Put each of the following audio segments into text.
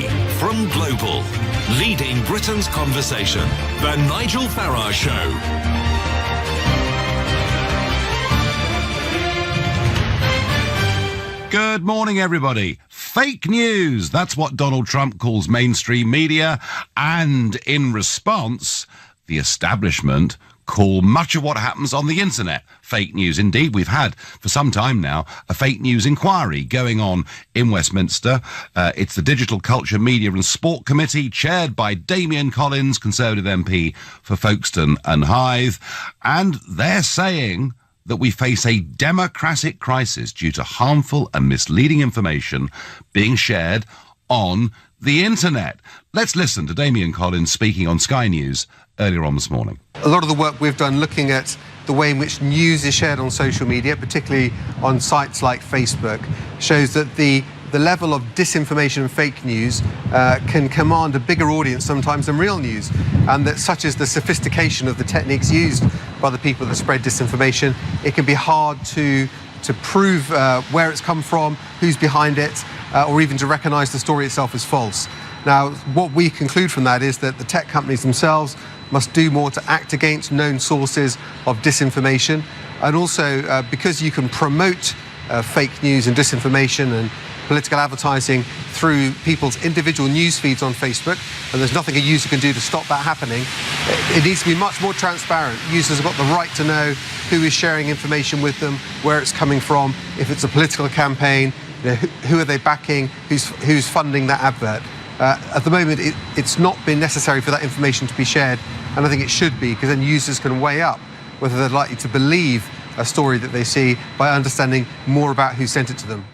From Global, leading Britain's conversation, The Nigel Farage Show. Good morning, everybody. Fake news, that's what Donald Trump calls mainstream media. And in response, the establishment call much of what happens on the internet fake news. Indeed, we've had for some time now a fake news inquiry going on in Westminster. It's the Digital Culture, Media and Sport Committee, chaired by Damian Collins, Conservative MP for Folkestone and Hythe. And they're saying that we face a democratic crisis due to harmful and misleading information being shared on the internet. Let's listen to Damian Collins speaking on Sky News earlier on this morning. A lot of the work we've done looking at the way in which news is shared on social media, particularly on sites like Facebook, shows that the level of disinformation and fake news can command a bigger audience sometimes than real news, and that such is the sophistication of the techniques used by the people that spread disinformation, it can be hard to prove where it's come from, who's behind it, or even to recognise the story itself as false. Now, what we conclude from that is that the tech companies themselves must do more to act against known sources of disinformation, and also because you can promote fake news and disinformation and political advertising through people's individual news feeds on Facebook, and there's nothing a user can do to stop that happening. It needs to be much more transparent. Users have got the right to know who is sharing information with them, where it's coming from, if it's a political campaign, who are they backing, who's funding that advert. At the moment, it's not been necessary for that information to be shared, and I think it should be, because then users can weigh up whether they're likely to believe a story that they see by understanding more about who sent it to them.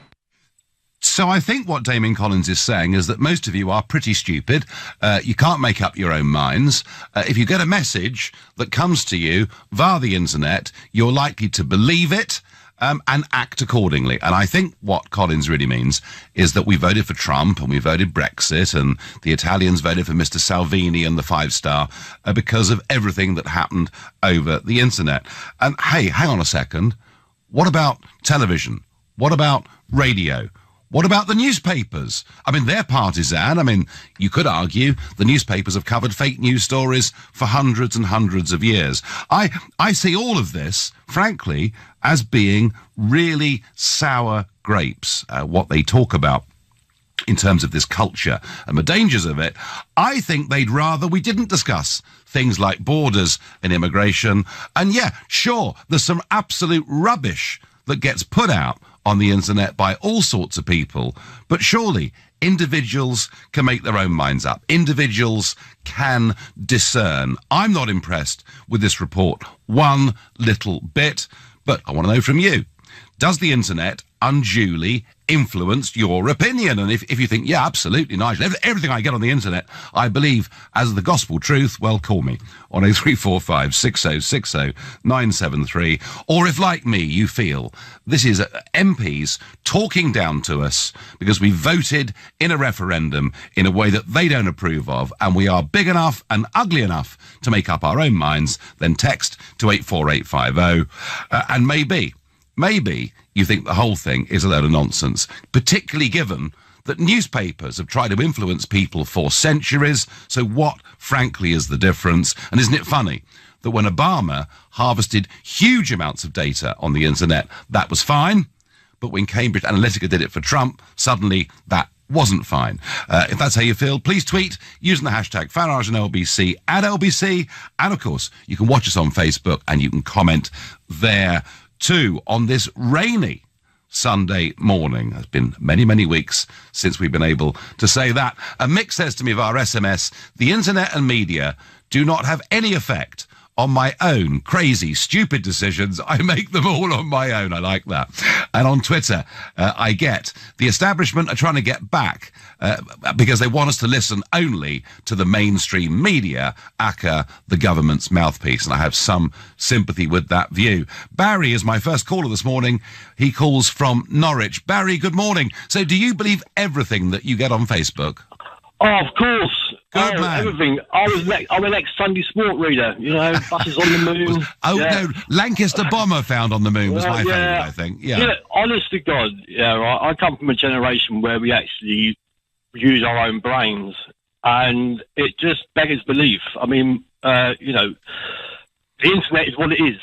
So I think what Damian Collins is saying is that most of you are pretty stupid. You can't make up your own minds. If you get a message that comes to you via the internet, you're likely to believe it and act accordingly. And I think what Collins really means is that we voted for Trump and we voted Brexit and the Italians voted for Mr. Salvini and the 5-star because of everything that happened over the internet. And hey, hang on a second. What about television? What about radio? What about the newspapers? I mean, they're partisan. I mean, you could argue the newspapers have covered fake news stories for hundreds and hundreds of years. I see all of this, frankly, as being really sour grapes, what they talk about in terms of this culture and the dangers of it. I think they'd rather we didn't discuss things like borders and immigration. And yeah, sure, there's some absolute rubbish that gets put out on the internet by all sorts of people, but surely individuals can make their own minds up. Individuals can discern. I'm not impressed with this report one little bit, but I want to know from you. Does the internet unduly influence your opinion? And if you think, yeah, absolutely, Nigel, everything I get on the internet, I believe as the gospel truth, well, call me on 0345 6060 973. Or if, like me, you feel this is MPs talking down to us because we voted in a referendum in a way that they don't approve of, and we are big enough and ugly enough to make up our own minds, then text to 84850. And maybe you think the whole thing is a load of nonsense, particularly given that newspapers have tried to influence people for centuries. So what, frankly, is the difference? And isn't it funny that when Obama harvested huge amounts of data on the internet, that was fine, but when Cambridge Analytica did it for Trump, suddenly that wasn't fine. If that's how you feel, please tweet using the hashtag Farage and LBC at LBC. And of course, you can watch us on Facebook and you can comment there too on this rainy Sunday morning. It's been many, many weeks since we've been able to say that. And Mick says to me via SMS, the internet and media do not have any effect on my own crazy, stupid decisions. I make them all on my own. I like that. And on Twitter, I get the establishment are trying to get back because they want us to listen only to the mainstream media, aka the government's mouthpiece. And I have some sympathy with that view. Barry is my first caller this morning. He calls from Norwich. Barry, good morning. So do you believe everything that you get on Facebook? Oh, of course. Good man. Everything. I'm an ex-Sunday sport reader. You know, buses on the moon. No, Lancaster bomber found on the moon was my favourite, I think. Yeah, honest to God, yeah, right. I come from a generation where we actually use our own brains, and it just beggars belief. I mean, you know, the internet is what it is.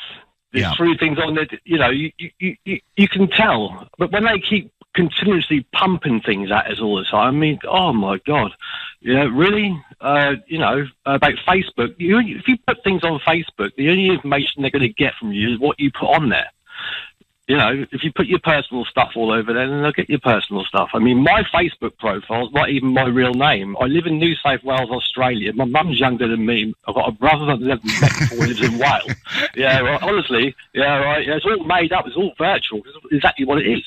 There's three things on there. You know, you can tell, but when they keep continuously pumping things at us all the time, I mean, oh my God, really? You know, about Facebook, if you put things on Facebook, the only information they're going to get from you is what you put on there. You know, if you put your personal stuff all over there, then they'll get your personal stuff. I mean, my Facebook profile is not even my real name. I live in New South Wales, Australia. My mum's younger than me. I've got a brother that lives in Wales. Yeah, right, honestly, it's all made up. It's all virtual. It's exactly what it is.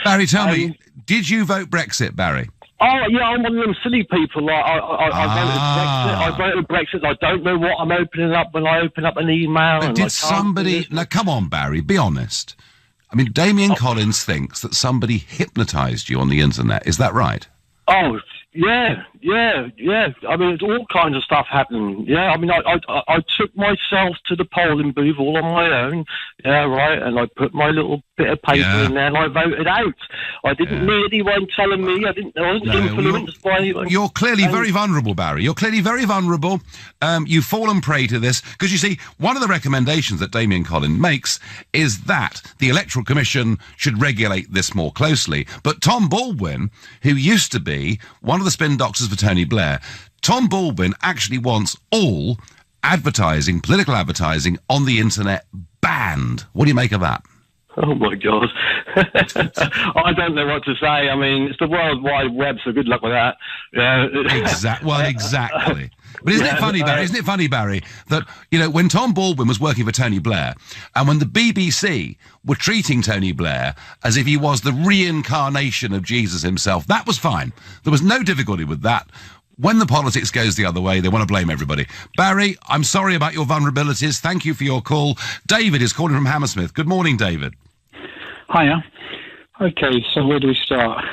Barry, tell me, did you vote Brexit, Barry? Oh, yeah, I'm one of them silly people. Like, I voted Brexit. I don't know what I'm opening up when I open up an email. But did somebody... Now, come on, Barry, be honest. I mean, Damien Collins thinks that somebody hypnotised you on the internet. Is that right? Oh, yeah. I mean, there's all kinds of stuff happening. Yeah, I mean, I took myself to the polling booth all on my own. Yeah, right, and I put my little bit of paper in there and I voted out. I didn't need anyone telling me. I wasn't influenced by anyone. You're clearly very vulnerable, Barry. You're clearly very vulnerable. You've fallen prey to this. Because, you see, one of the recommendations that Damien Collins makes is that the Electoral Commission should regulate this more closely. But Tom Baldwin, who used to be one of the spin doctors for Tony Blair, Tom Baldwin actually wants all advertising, political advertising on the internet banned. What do you make of that? Oh, my God. I don't know what to say. I mean, it's the World Wide Web, so good luck with that. Exactly. But isn't it funny, Barry, that, you know, when Tom Baldwin was working for Tony Blair, and when the BBC were treating Tony Blair as if he was the reincarnation of Jesus himself, that was fine. There was no difficulty with that. When the politics goes the other way, they want to blame everybody. Barry, I'm sorry about your vulnerabilities. Thank you for your call. David is calling from Hammersmith. Good morning, David. Hiya. Okay, so where do we start?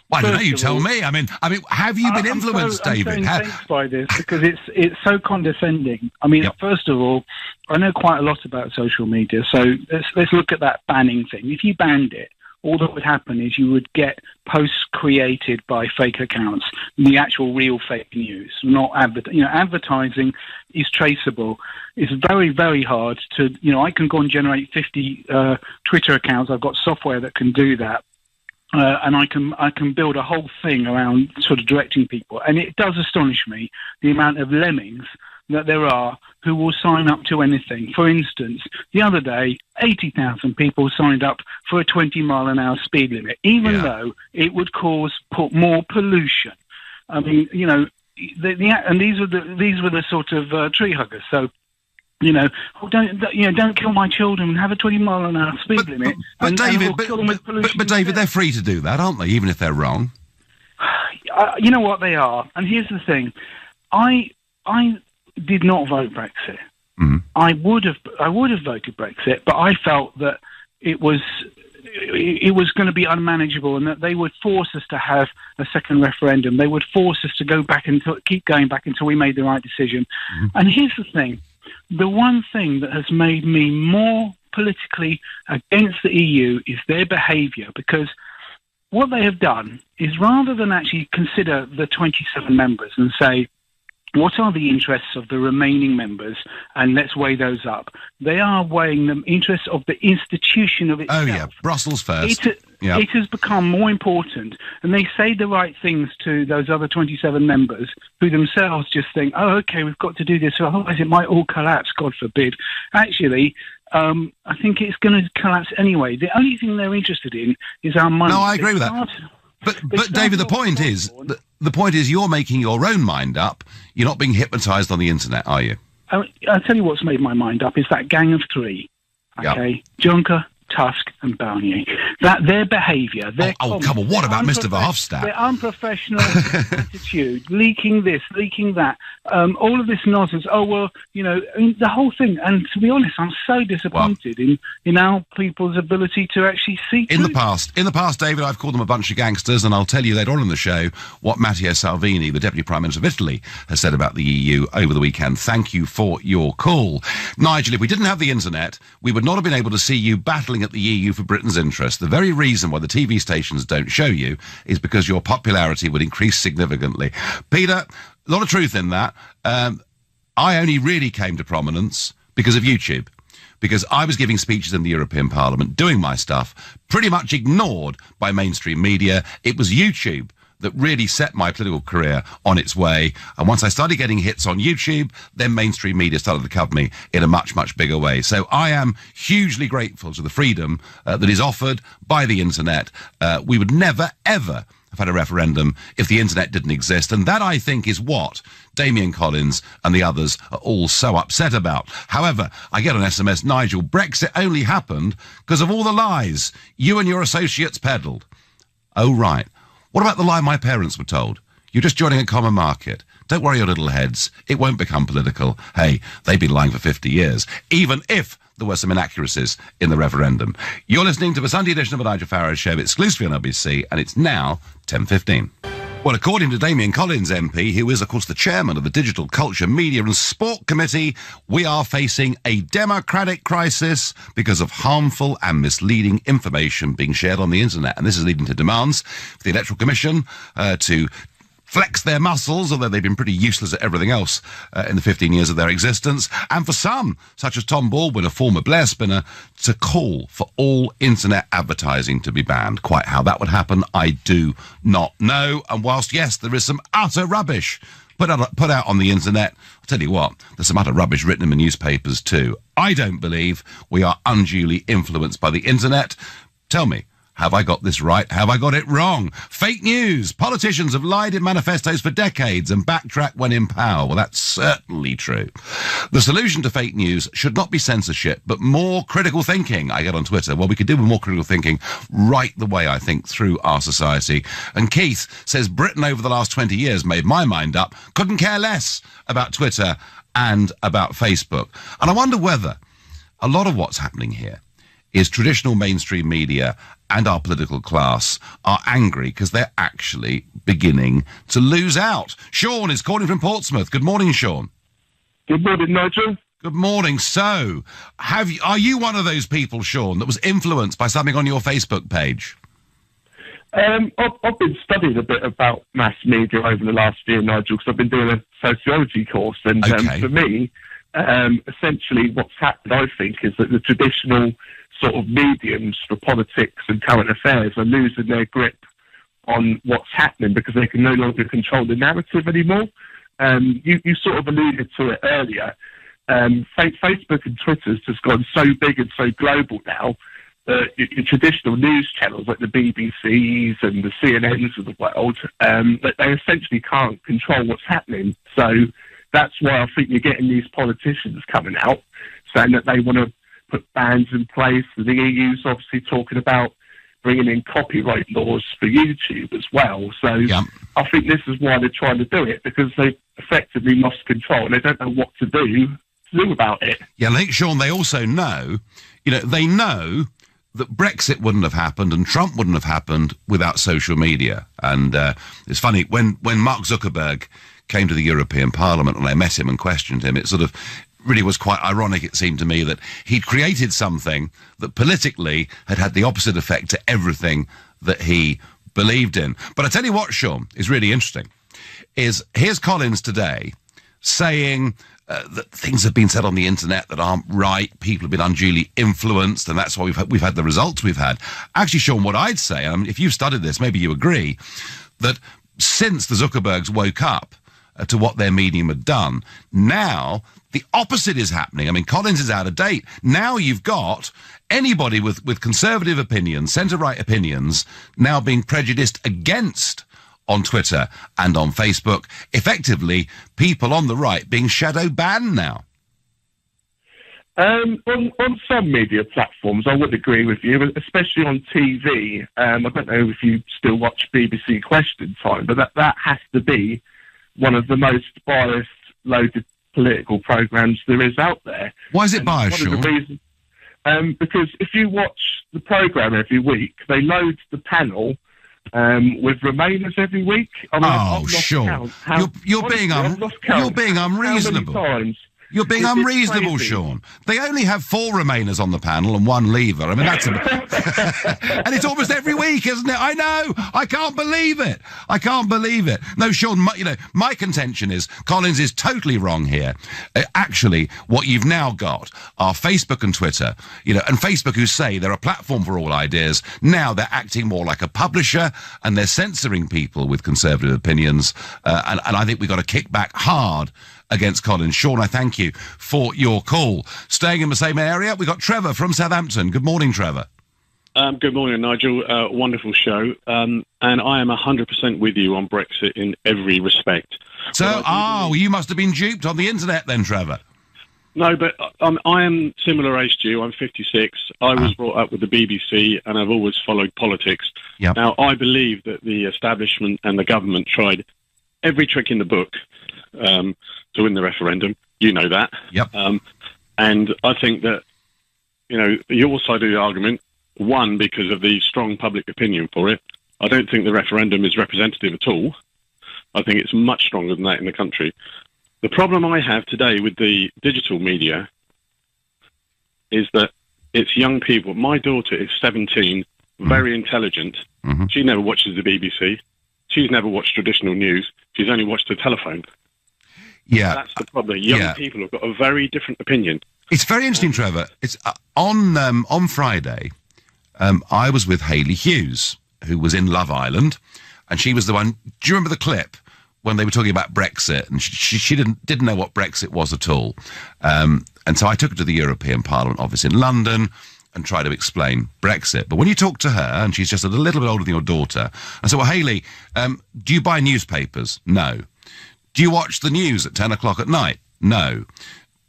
Well, I don't know, you tell me. I mean, have you been influenced, David? I'm so influenced by this because it's so condescending. I mean, First of all, I know quite a lot about social media, so let's look at that banning thing. If you banned it, all that would happen is you would get posts created by fake accounts, the actual real fake news, not advertising is traceable. It's very, very hard to, I can go and generate 50 Twitter accounts. I've got software that can do that. And I can build a whole thing around sort of directing people. And it does astonish me, the amount of lemmings that there are who will sign up to anything. For instance, the other day, 80,000 people signed up for a 20-mile-an-hour speed limit, even though it would put more pollution. I mean, and these were the sort of tree huggers. So, don't kill my children and have a 20-mile-an-hour speed limit. But David, they're free to do that, aren't they? Even if they're wrong. You know what, they are. And here's the thing: I did not vote Brexit. Mm-hmm. I would have voted Brexit, but I felt that it was going to be unmanageable, and that they would force us to have a second referendum. They would force us to keep going back until we made the right decision. Mm-hmm. And here's the thing. The one thing that has made me more politically against the EU is their behaviour, because what they have done is, rather than actually consider the 27 members and say, what are the interests of the remaining members, and let's weigh those up, they are weighing the interests of the institution of itself. Oh, yeah, Brussels first. It has become more important, and they say the right things to those other 27 members who themselves just think, oh, okay, we've got to do this, otherwise it might all collapse, God forbid. Actually, I think it's going to collapse anyway. The only thing they're interested in is our money. No, I agree with that. But David, the point is you're making your own mind up. You're not being hypnotised on the internet, are you? I'll tell you what's made my mind up is that gang of three. Okay, yep. Juncker, Tusk and Barnier. That their behaviour, come on, what about Mr. Verhofstadt? Their unprofessional attitude, leaking this, leaking that, all of this nonsense. Oh, well, the whole thing. And to be honest, I'm so disappointed in our people's ability to actually see In the past, David, I've called them a bunch of gangsters, and I'll tell you later on in the show what Matteo Salvini, the Deputy Prime Minister of Italy, has said about the EU over the weekend. Thank you for your call. Nigel, if we didn't have the internet, we would not have been able to see you battling at the EU for Britain's interest. The very reason why the TV stations don't show you is because your popularity would increase significantly. Peter, a lot of truth in that. I only really came to prominence because of YouTube. Because I was giving speeches in the European Parliament, doing my stuff, pretty much ignored by mainstream media. It was YouTube that really set my political career on its way. And once I started getting hits on YouTube, then mainstream media started to cover me in a much, much bigger way. So I am hugely grateful to the freedom that is offered by the internet. We would never, ever have had a referendum if the internet didn't exist. And that, I think, is what Damian Collins and the others are all so upset about. However, I get an SMS, Nigel, Brexit only happened because of all the lies you and your associates peddled. Oh, right. What about the lie my parents were told? You're just joining a common market. Don't worry your little heads. It won't become political. Hey, they've been lying for 50 years, even if there were some inaccuracies in the referendum. You're listening to the Sunday edition of the Nigel Farage Show, exclusively on LBC, and it's now 10:15. Well, according to Damian Collins MP, who is, of course, the chairman of the Digital Culture, Media and Sport Committee, we are facing a democratic crisis because of harmful and misleading information being shared on the internet. And this is leading to demands for the Electoral Commission to flex their muscles, although they've been pretty useless at everything else in the 15 years of their existence. And for some, such as Tom Baldwin, a former Blair spinner, to call for all internet advertising to be banned. Quite how that would happen, I do not know. And whilst, yes, there is some utter rubbish put out on the internet, I'll tell you what, there's some utter rubbish written in the newspapers too. I don't believe we are unduly influenced by the internet. Tell me, have I got this right? Have I got it wrong? Fake news. Politicians have lied in manifestos for decades and backtrack when in power. Well, that's certainly true. The solution to fake news should not be censorship, but more critical thinking. I get on Twitter. Well, we could do with more critical thinking right the way, I think, through our society. And Keith says Britain over the last 20 years made my mind up. Couldn't care less about Twitter and about Facebook. And I wonder whether a lot of what's happening here is traditional mainstream media and our political class are angry because they're actually beginning to lose out. Sean is calling from Portsmouth. Good morning, Sean. Good morning, Nigel. Good morning. So, are you one of those people, Sean, that was influenced by something on your Facebook page? I've been studying a bit about mass media over the last year, Nigel, because I've been doing a sociology course. And for me, essentially what's happened, I think, is that the traditional sort of mediums for politics and current affairs are losing their grip on what's happening because they can no longer control the narrative anymore. You sort of alluded to it earlier. Facebook and Twitter's just gone so big and so global now that your traditional news channels like the BBCs and the CNNs of the world, that they essentially can't control what's happening. So that's why I think you're getting these politicians coming out saying that they want to put bans in place. The EU's obviously talking about bringing in copyright laws for YouTube as well. So I think this is why they're trying to do it, because they've effectively lost control and they don't know what to do about it. Yeah, I think, Sean, they also know, they know that Brexit wouldn't have happened and Trump wouldn't have happened without social media. And it's funny, when Mark Zuckerberg came to the European Parliament and I met him and questioned him, it sort of really was quite ironic, it seemed to me, that he'd created something that politically had the opposite effect to everything that he believed in. But I tell you what, Sean, is really interesting, is here's Collins today saying that things have been said on the internet that aren't right, people have been unduly influenced, and that's why we've had the results we've had. Actually, Sean, what I'd say, if you've studied this, maybe you agree, that since the Zuckerbergs woke up to what their medium had done, now the opposite is happening. Collins is out of date. Now you've got anybody with conservative opinions, centre-right opinions, now being prejudiced against on Twitter and on Facebook. Effectively, people on the right being shadow banned now. On some media platforms, I would agree with you, especially on TV. I don't know if you still watch BBC Question Time, but that has to be one of the most biased, loaded political programmes there is out there. Why is it biased, Sean? Because if you watch the programme every week, they load the panel with Remainers every week. Sean, you're being unreasonable. You're being unreasonable, Sean. They only have 4 Remainers on the panel and 1 Leaver. I mean, that's... and it's almost every week, isn't it? I know. I can't believe it. I can't believe it. No, Sean, my contention is Collins is totally wrong here. Actually, what you've now got are Facebook and Twitter, and Facebook, who say they're a platform for all ideas. Now they're acting more like a publisher, and they're censoring people with conservative opinions. And I think we've got to kick back hard against Collins. Sean, I thank you for your call. Staying in the same area, we've got Trevor from Southampton. Good morning, Trevor. Good morning, Nigel. Wonderful show. And I am 100% with you on Brexit in every respect. So, you must have been duped on the internet then, Trevor. No, but I am similar age to you. I'm 56. I was brought up with the BBC, and I've always followed politics. Yep. Now, I believe that the establishment and the government tried every trick in the book to win the referendum. You know that. Yep. And I think that, your side of the argument, one, because of the strong public opinion for it, I don't think the referendum is representative at all. I think it's much stronger than that in the country. The problem I have today with the digital media is that it's young people. My daughter is 17, very intelligent. Mm-hmm. She never watches the BBC. She's never watched traditional news. She's only watched the telephone. Yeah. That's the problem. Young people have got a very different opinion. It's very interesting, Trevor. It's on Friday, I was with Hayley Hughes, who was in Love Island, and she was the one. Do you remember the clip when they were talking about Brexit? And she didn't know what Brexit was at all. And so I took her to the European Parliament office in London and tried to explain Brexit. But when you talk to her, and she's just a little bit older than your daughter, I said, well, Hayley, do you buy newspapers? No. Do you watch the news at 10 o'clock at night? No.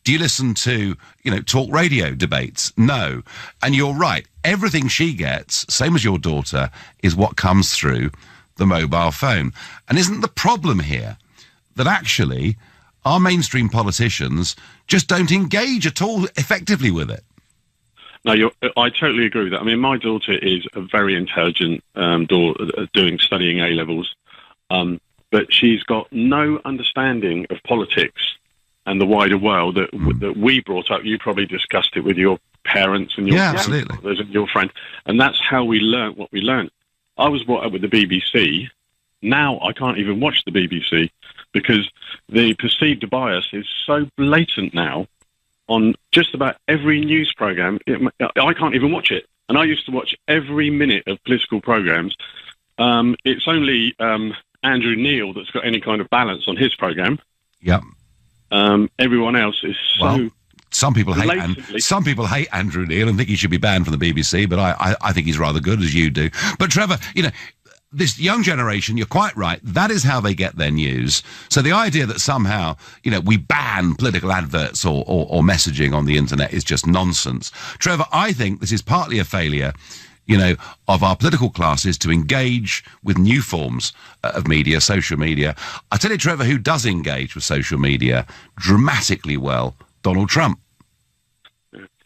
Do you listen to, talk radio debates? No. And you're right. Everything she gets, same as your daughter, is what comes through the mobile phone. And isn't the problem here that actually our mainstream politicians just don't engage at all effectively with it? No, I totally agree with that. I mean, my daughter is a very intelligent studying A-levels, but she's got no understanding of politics and the wider world that we brought up. You probably discussed it with your parents and your grandfathers and your friends, and that's how we learnt what we learnt. I was brought up with the BBC. Now I can't even watch the BBC because the perceived bias is so blatant now on just about every news programme. I can't even watch it. And I used to watch every minute of political programmes. It's only Andrew Neil that's got any kind of balance on his programme. Yep. Everyone else is so... Well, some people hate Andrew Neil and think he should be banned from the BBC, but I think he's rather good, as you do. But Trevor, this young generation, you're quite right, that is how they get their news. So the idea that somehow, we ban political adverts or messaging on the internet is just nonsense. Trevor, I think this is partly a failure, of our political classes to engage with new forms of media, social media. I tell you, Trevor, who does engage with social media dramatically well, Donald Trump.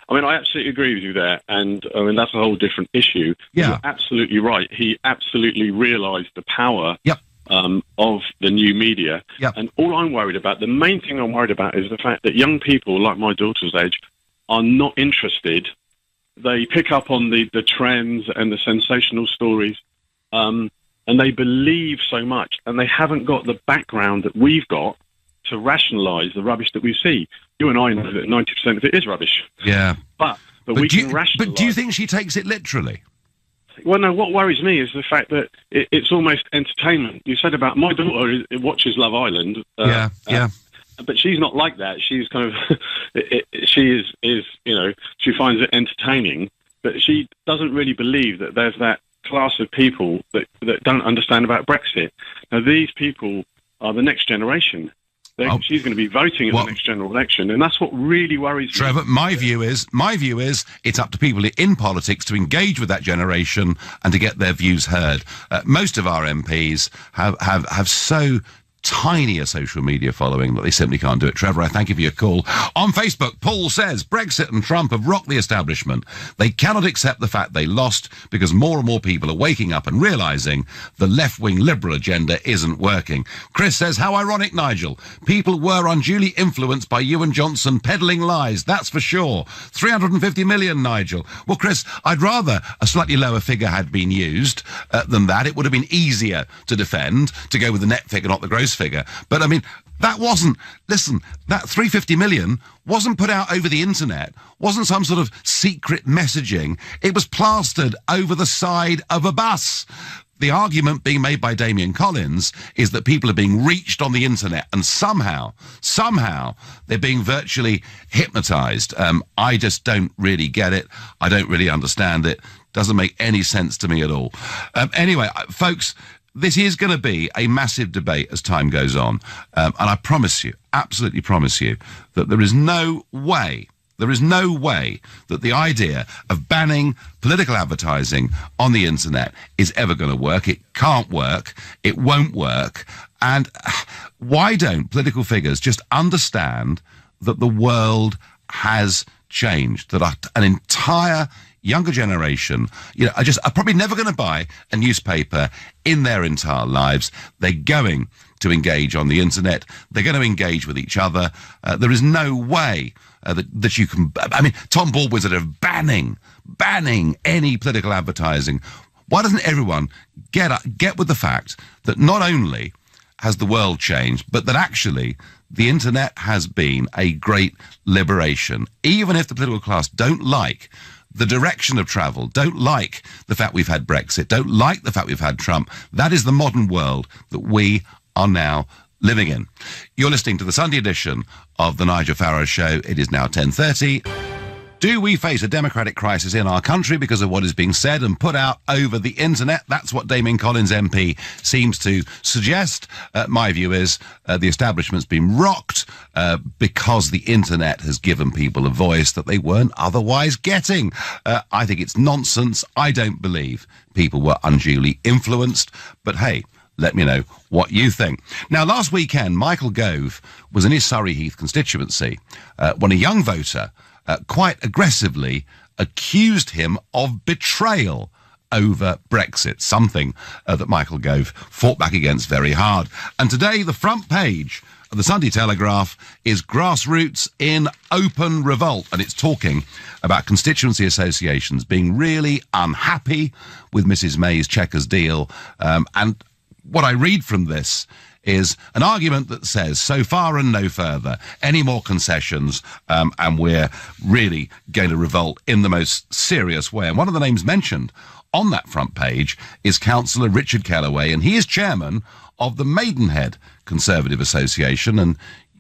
I mean, I absolutely agree with you there, and I mean that's a whole different issue. Yeah. You're absolutely right. He absolutely realised the power Yep. Of the new media. Yep. And all I'm worried about, the main thing I'm worried about, is the fact that young people like my daughter's age are not interested. They pick up on the trends and the sensational stories, and they believe so much, and they haven't got the background that we've got to rationalise the rubbish that we see. You and I know that 90% of it is rubbish. Yeah. But we can rationalise. But do you think she takes it literally? Well, no, what worries me is the fact that it's almost entertainment. You said about my daughter watches Love Island. Yeah. But she's not like that. She's kind of, she is, she finds it entertaining, but she doesn't really believe that there's that class of people that don't understand about Brexit. Now, these people are the next generation. She's going to be voting at the next general election, and that's what really worries me. Trevor, my view is it's up to people in politics to engage with that generation and to get their views heard. Most of our MPs have so tiny a social media following that they simply can't do it. Trevor, I thank you for your call. On Facebook, Paul says, Brexit and Trump have rocked the establishment. They cannot accept the fact they lost because more and more people are waking up and realising the left-wing liberal agenda isn't working. Chris says, how ironic, Nigel. People were unduly influenced by you and Johnson peddling lies, that's for sure. 350 million, Nigel. Well, Chris, I'd rather a slightly lower figure had been used than that. It would have been easier to defend, to go with the net figure, not the gross figure. But, I mean, that wasn't, listen, that 350 million wasn't put out over the internet, wasn't some sort of secret messaging. It was plastered over the side of a bus. The argument being made by Damien Collins is that people are being reached on the internet and somehow they're being virtually hypnotised. I just don't really get it. I don't really understand it. Doesn't make any sense to me at all. Anyway, folks, this is going to be a massive debate as time goes on. And I promise you, absolutely promise you, that there is no way that the idea of banning political advertising on the internet is ever going to work. It can't work. It won't work. And why don't political figures just understand that the world has changed, that an entire younger generation, are probably never going to buy a newspaper in their entire lives. They're going to engage on the internet. They're going to engage with each other. There is no way that you can... I mean, Tom Baldwin's sort of banning any political advertising. Why doesn't everyone get with the fact that not only has the world changed, but that actually the internet has been a great liberation? Even if the political class don't like the direction of travel, don't like the fact we've had Brexit, don't like the fact we've had Trump, that is the modern world that we are now living in. You're listening to the Sunday edition of the Nigel Farage Show. It is now 10:30. Do we face a democratic crisis in our country because of what is being said and put out over the internet? That's what Damien Collins MP seems to suggest. My view is the establishment's been rocked because the internet has given people a voice that they weren't otherwise getting. I think it's nonsense. I don't believe people were unduly influenced. But hey, let me know what you think. Now, last weekend, Michael Gove was in his Surrey Heath constituency when a young voter quite aggressively accused him of betrayal over Brexit, something that Michael Gove fought back against very hard. And today, the front page of the Sunday Telegraph is Grassroots in Open Revolt, and it's talking about constituency associations being really unhappy with Mrs May's Chequers deal. And what I read from this is an argument that says so far and no further, any more concessions, and we're really going to revolt in the most serious way. And one of the names mentioned on that front page is Councillor Richard Kellaway, and he is chairman of the Maidenhead Conservative Association, and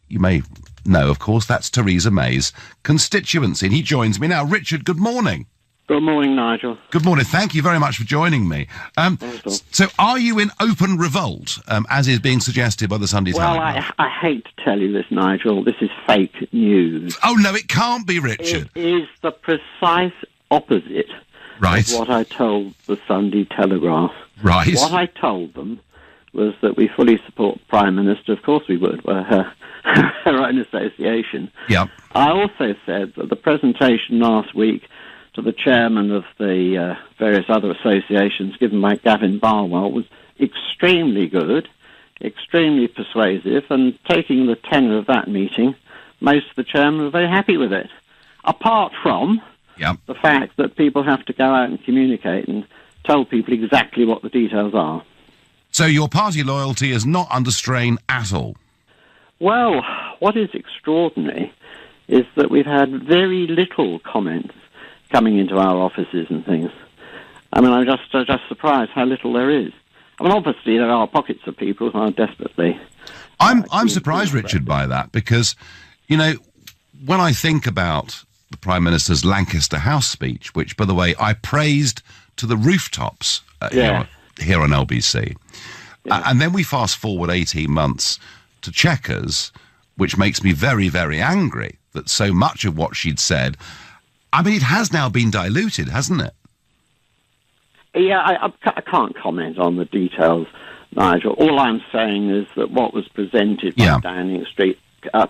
you may know, of course, that's Theresa May's constituency. And he joins me now. Richard, good morning. Good morning, Nigel. Good morning. Thank you very much for joining me. So are you in open revolt, as is being suggested by the Sunday Telegraph? Well, I hate to tell you this, Nigel. This is fake news. Oh, no, it can't be, Richard. It is the precise opposite of what I told the Sunday Telegraph. Right. What I told them was that we fully support Prime Minister. Of course we would. We're her own association. Yep. I also said that the presentation last week to the chairman of the various other associations given by Gavin Barwell was extremely good, extremely persuasive, and taking the tenor of that meeting, most of the chairmen were very happy with it. Apart from the fact that people have to go out and communicate and tell people exactly what the details are. So your party loyalty is not under strain at all? Well, what is extraordinary is that we've had very little comments coming into our offices and things. I mean, I'm just surprised how little there is. I mean, obviously there are pockets of people who are desperately... I'm surprised, Richard, by that, because, you know, when I think about the Prime Minister's Lancaster House speech, which, by the way, I praised to the rooftops here on LBC, and then we fast forward 18 months to Chequers, which makes me very, very angry that so much of what she'd said... I mean, it has now been diluted, hasn't it? Yeah, I can't comment on the details Nigel. All I'm saying is that what was presented by Downing Street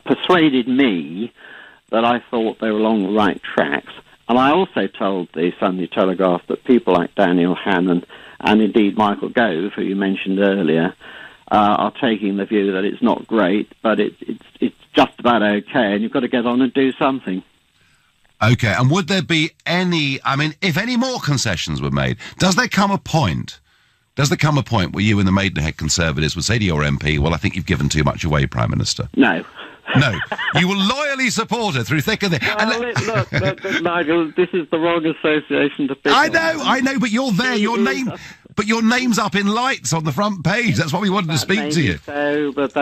persuaded me that I thought they were along the right tracks. And I also told the Sunday Telegraph that people like Daniel Hannan and indeed Michael Gove, who you mentioned earlier, are taking the view that it's not great, but it's just about okay, and you've got to get on and do something. Okay, and would there be any, I mean, if any more concessions were made, does there come a point where you and the Maidenhead Conservatives would say to your MP, well, I think you've given too much away, Prime Minister? No. No, you will loyally support her through thick and thin. Well, look, Nigel, this is the wrong association to pick. I know, but you're there. Your name's up in lights on the front page. That's why we wanted to speak to you. So, but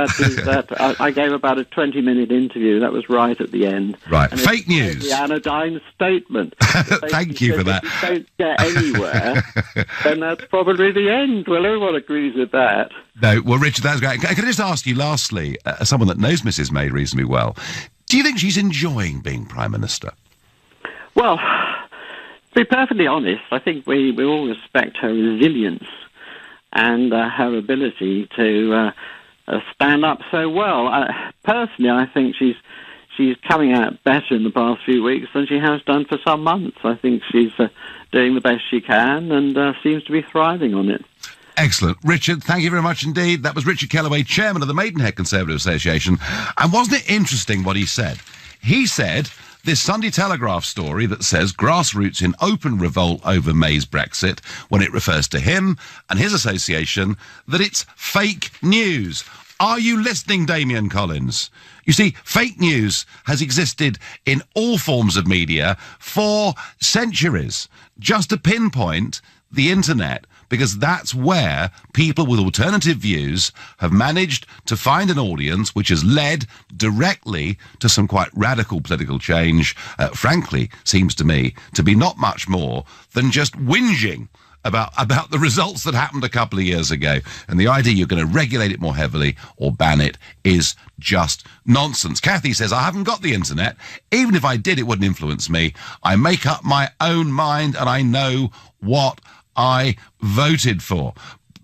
I gave about a 20-minute interview. That was right at the end. Right, and fake news. The anodyne statement. Thank you for that. If you don't get anywhere, then that's probably the end. Well, everyone agrees with that. No, well, Richard, that's great. Can I just ask you, lastly, as someone that knows Mrs May reasonably well, do you think she's enjoying being Prime Minister? Well, to be perfectly honest, I think we all respect her resilience and her ability to stand up so well. Personally, I think she's coming out better in the past few weeks than she has done for some months. I think she's doing the best she can and seems to be thriving on it. Excellent. Richard, thank you very much indeed. That was Richard Kellaway, chairman of the Maidenhead Conservative Association. And wasn't it interesting what he said? He said this Sunday Telegraph story that says grassroots in open revolt over May's Brexit, when it refers to him and his association, that it's fake news. Are you listening, Damian Collins? You see, fake news has existed in all forms of media for centuries. Just to pinpoint the internet, because that's where people with alternative views have managed to find an audience which has led directly to some quite radical political change, frankly, seems to me, to be not much more than just whinging about the results that happened a couple of years ago. And the idea you're going to regulate it more heavily or ban it is just nonsense. Kathy says, I haven't got the internet. Even if I did, it wouldn't influence me. I make up my own mind and I know what I voted for.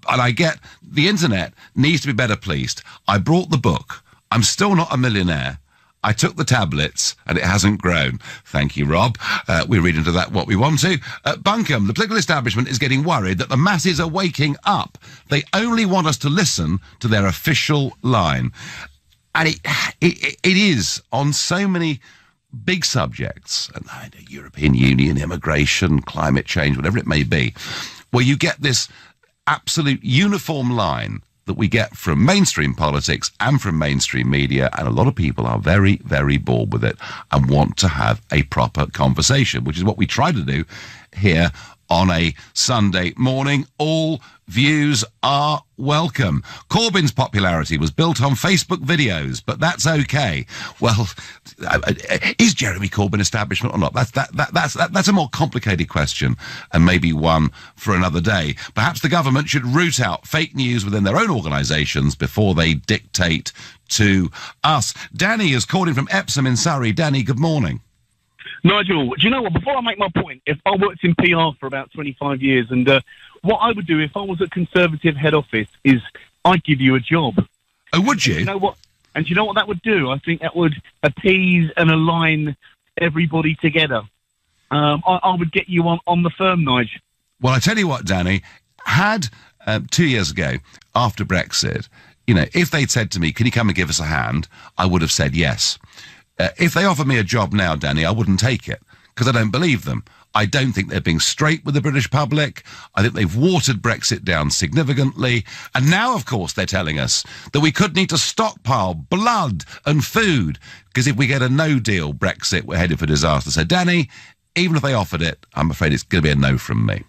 And I get the internet needs to be better policed. I brought the book. I'm still not a millionaire. I took the tablets and it hasn't grown. Thank you, Rob. We read into that what we want to. Bunkum, the political establishment is getting worried that the masses are waking up. They only want us to listen to their official line. And it is on so many big subjects, European Union, immigration, climate change, whatever it may be, where you get this absolute uniform line that we get from mainstream politics and from mainstream media, and a lot of people are very, very bored with it and want to have a proper conversation, which is what we try to do here on a Sunday morning. All views are welcome. Corbyn's popularity was built on Facebook videos, but that's okay. Well, is Jeremy Corbyn establishment or not? That's a more complicated question, and maybe one for another day. Perhaps the government should root out fake news within their own organisations before they dictate to us. Danny is calling from Epsom in Surrey. Danny, good morning. Nigel, do you know what? Before I make my point, if I worked in PR for about 25 years, and what I would do if I was at Conservative head office is I'd give you a job. Oh, would you? You know what? And you know what that would do? I think that would appease and align everybody together. I would get you on the firm, Nigel. Well, I tell you what, Danny, had 2 years ago, after Brexit, you know, if they'd said to me, can you come and give us a hand, I would have said yes. If they offered me a job now, Danny, I wouldn't take it, because I don't believe them. I don't think they're being straight with the British public. I think they've watered Brexit down significantly. And now, of course, they're telling us that we could need to stockpile blood and food, because if we get a no-deal Brexit, we're headed for disaster. So, Danny, even if they offered it, I'm afraid it's going to be a no from me.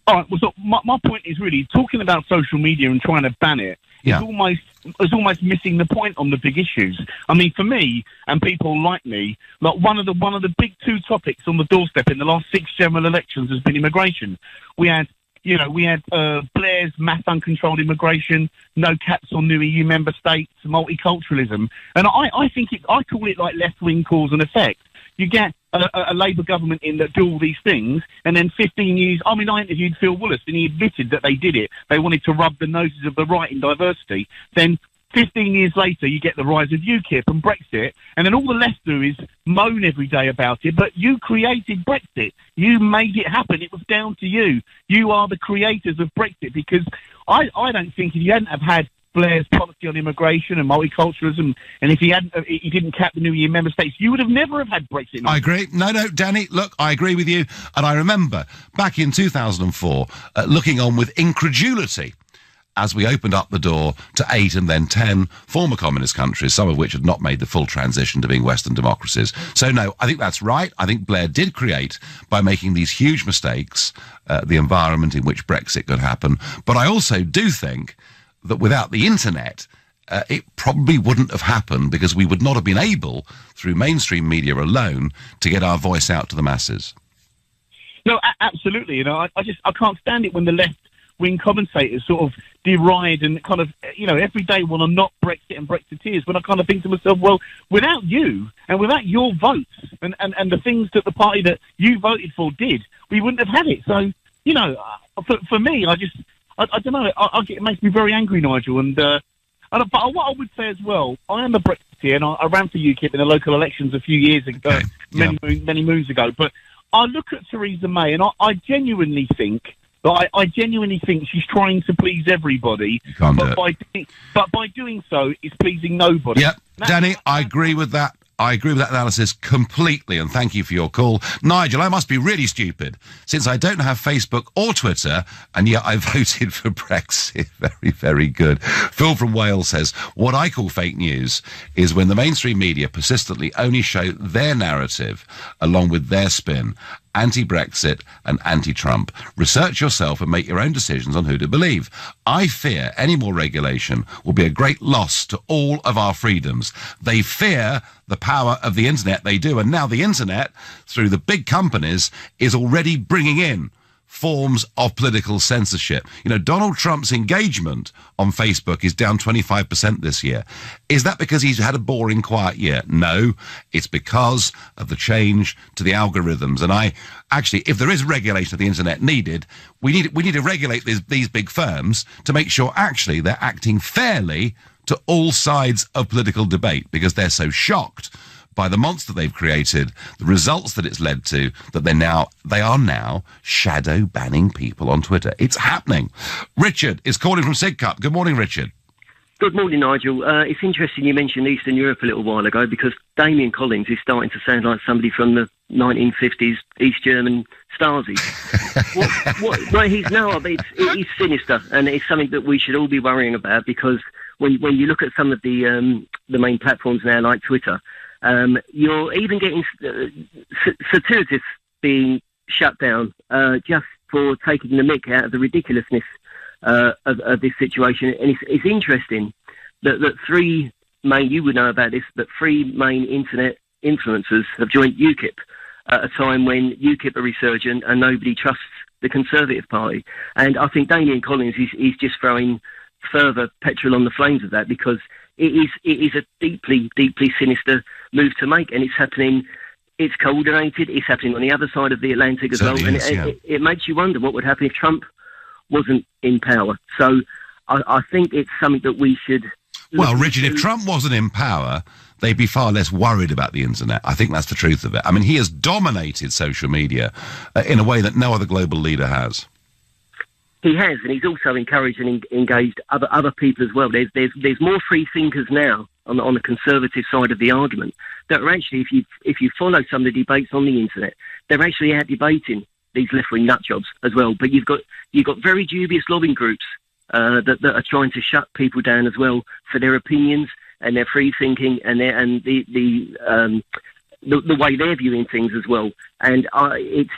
All right, well, so my point is really, talking about social media and trying to ban it, it's almost missing the point on the big issues. I mean, for me and people like me, like one of the big two topics on the doorstep in the last 6 general elections has been immigration. We had Blair's mass uncontrolled immigration, no caps on new EU member states, multiculturalism, and I think I call it like left-wing cause and effect. You get a Labour government in that do all these things, and then 15 years... I mean, I interviewed Phil Willis, and he admitted that they did it. They wanted to rub the noses of the right in diversity. Then 15 years later, you get the rise of UKIP and Brexit, and then all the left do is moan every day about it. But you created Brexit. You made it happen. It was down to you. You are the creators of Brexit, because I don't think if you hadn't have had Blair's policy on immigration and multiculturalism, and if he didn't cap the New Year member states, you would have never have had Brexit. I agree. No, Danny, look, I agree with you. And I remember back in 2004, looking on with incredulity as we opened up the door to 8 and then 10 former communist countries, some of which had not made the full transition to being Western democracies. So, no, I think that's right. I think Blair did create, by making these huge mistakes, the environment in which Brexit could happen. But I also do think that without the internet, it probably wouldn't have happened, because we would not have been able, through mainstream media alone, to get our voice out to the masses. No, absolutely. You know, I can't stand it when the left-wing commentators sort of deride and kind of, you know, every day want to knock Brexit and Brexiteers, when I kind of think to myself, well, without you and without your votes and the things that the party that you voted for did, we wouldn't have had it. So, you know, for me, I don't know. It makes me very angry, Nigel. But what I would say as well, I am a Brexiteer, and I ran for UKIP in the local elections a few years ago, many moons ago. But I look at Theresa May, and I genuinely think she's trying to please everybody. You can't do it. But by doing so, it's pleasing nobody. Yep, Danny, I agree with that. I agree with that analysis completely, and thank you for your call. Nigel, I must be really stupid, since I don't have Facebook or Twitter, and yet I voted for Brexit. Very, very good. Phil from Wales says, what I call fake news is when the mainstream media persistently only show their narrative along with their spin, anti-Brexit and anti-Trump. Research yourself and make your own decisions on who to believe. I fear any more regulation will be a great loss to all of our freedoms. They fear the power of the internet. They do. And now the internet, through the big companies, is already bringing in forms of political censorship. You know, Donald Trump's engagement on Facebook is down 25% this year. Is that because he's had a boring, quiet year? No, it's because of the change to the algorithms. And if there is regulation of the internet needed, we need to regulate these big firms to make sure actually they're acting fairly to all sides of political debate, because they're so shocked by the monster they've created, the results that it's led to, that they are now shadow banning people on Twitter. It's happening. Richard is calling from Sidcup. Good morning, Richard. Good morning, Nigel. It's interesting you mentioned Eastern Europe a little while ago, because Damien Collins is starting to sound like somebody from the 1950s East German Stasi. what he's now, it's sinister, and it's something that we should all be worrying about, because when you look at some of the main platforms now, like Twitter, you're even getting satirists being shut down just for taking the mick out of the ridiculousness of this situation. And it's interesting that three main, you would know about this, that three main internet influencers have joined UKIP at a time when UKIP are resurgent and nobody trusts the Conservative Party. And I think Damien Collins is just throwing further petrol on the flames of that, because it is a deeply, deeply sinister move to make, and it's happening. It's coordinated. It's happening on the other side of the Atlantic as well, and it makes you wonder what would happen if Trump wasn't in power. So I think it's something that we should. Well, Richard, if Trump wasn't in power, they'd be far less worried about the internet. I think that's the truth of it. I mean, he has dominated social media in a way that no other global leader has. He has, and he's also encouraged and engaged other people as well. There's more free thinkers now on the conservative side of the argument that are actually, if you follow some of the debates on the internet, they're actually out debating these left-wing nutjobs as well. But you've got very dubious lobbying groups that are trying to shut people down as well for their opinions and their free thinking and the way they're viewing things as well. And it's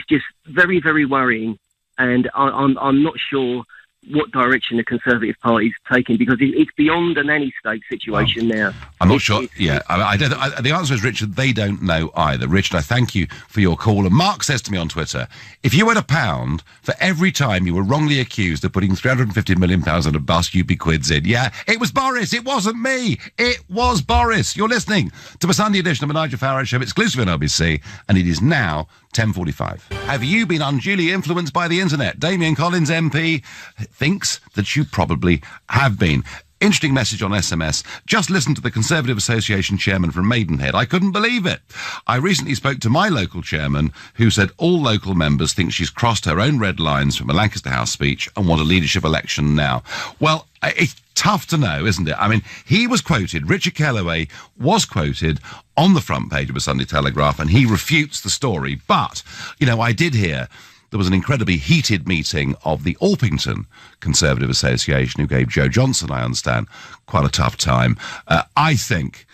just very, very worrying. And I'm not sure what direction the Conservative Party's taking, because it's beyond a nanny state situation now. I'm not sure. The answer is, Richard, they don't know either. Richard, I thank you for your call. And Mark says to me on Twitter, if you had £1 for every time you were wrongly accused of putting £350 million on a bus, you'd be quids in. Yeah, it was Boris. It wasn't me. It was Boris. You're listening to the Sunday edition of the Nigel Farage Show, exclusive on LBC, and it is now 10:45. Have you been unduly influenced by the internet? Damien Collins MP thinks that you probably have been. Interesting message on SMS. Just listen to the Conservative Association chairman from Maidenhead. I couldn't believe it. I recently spoke to my local chairman who said all local members think she's crossed her own red lines from a Lancaster House speech and want a leadership election now. Well, it's tough to know, isn't it? I mean, he was quoted, Richard Kellaway was quoted on the front page of the Sunday Telegraph, and he refutes the story. But, you know, I did hear there was an incredibly heated meeting of the Orpington Conservative Association, who gave Joe Johnson, I understand, quite a tough time. I think,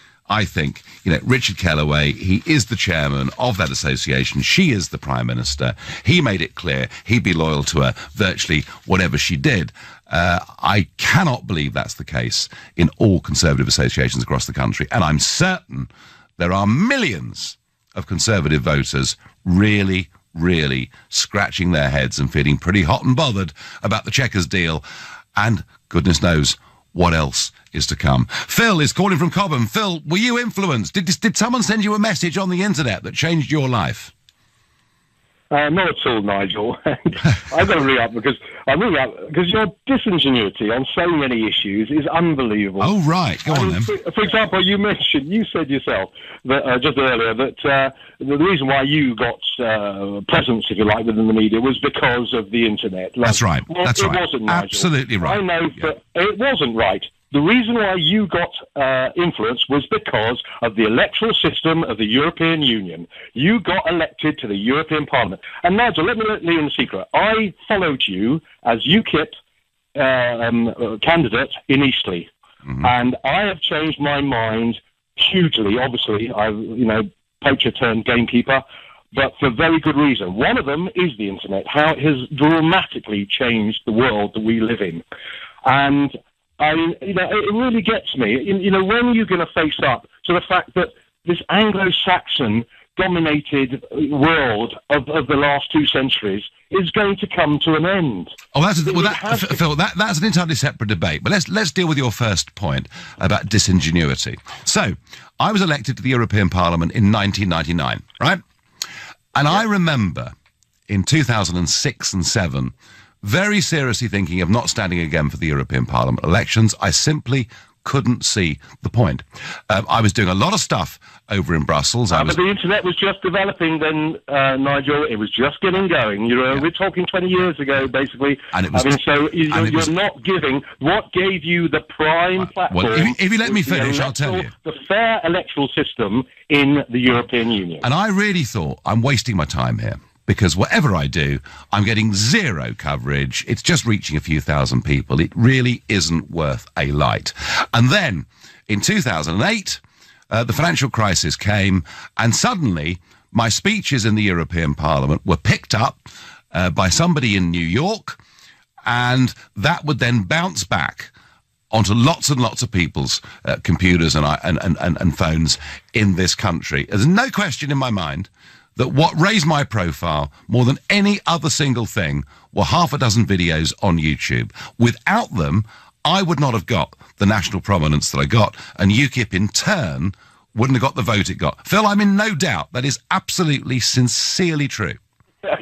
you know, Richard Kellaway, he is the chairman of that association. She is the Prime Minister. He made it clear he'd be loyal to her virtually whatever she did. I cannot believe that's the case in all Conservative associations across the country. And I'm certain there are millions of Conservative voters really scratching their heads and feeling pretty hot and bothered about the Chequers deal. And goodness knows what else is to come. Phil is calling from Cobham. Phil, were you influenced? Did someone send you a message on the internet that changed your life? Not at all, Nigel. I've got to ring up because your disingenuity on so many issues is unbelievable. Oh, right. Go on, then. For example, you said yourself that just earlier that the reason why you got presence, if you like, within the media was because of the internet. That's right. Well, That's right. It wasn't, Nigel. Absolutely right. I know that it wasn't right. The reason why you got influence was because of the electoral system of the European Union. You got elected to the European Parliament. And Nigel, let me let you in the secret. I followed you as UKIP candidate in Eastleigh. Mm-hmm. And I have changed my mind hugely. Obviously, poacher turned gamekeeper, but for very good reason. One of them is the internet, how it has dramatically changed the world that we live in. And it really gets me. When are you going to face up to the fact that this Anglo-Saxon dominated world of the last 2 centuries is going to come to an end? Oh, Phil, that's an entirely separate debate. But let's deal with your first point about disingenuity. So, I was elected to the European Parliament in 1999, right? And I remember in 2006 and 2007 very seriously thinking of not standing again for the European Parliament elections. I simply couldn't see the point. I was doing a lot of stuff over in Brussels. But the internet was just developing then, Nigel. It was just getting going. We're talking 20 years ago, basically. And it was, you're not giving what gave you the prime platform. Well, if you let me finish, I'll tell you. The fair electoral system in the European Union. And I really thought I'm wasting my time here, because whatever I do, I'm getting zero coverage. It's just reaching a few thousand people. It really isn't worth a light. And then, in 2008, the financial crisis came, and suddenly my speeches in the European Parliament were picked up by somebody in New York, and that would then bounce back onto lots and lots of people's computers and phones in this country. There's no question in my mind that what raised my profile more than any other single thing were half a dozen videos on YouTube. Without them, I would not have got the national prominence that I got, and UKIP in turn wouldn't have got the vote it got. Phil, I'm in no doubt that is absolutely, sincerely true.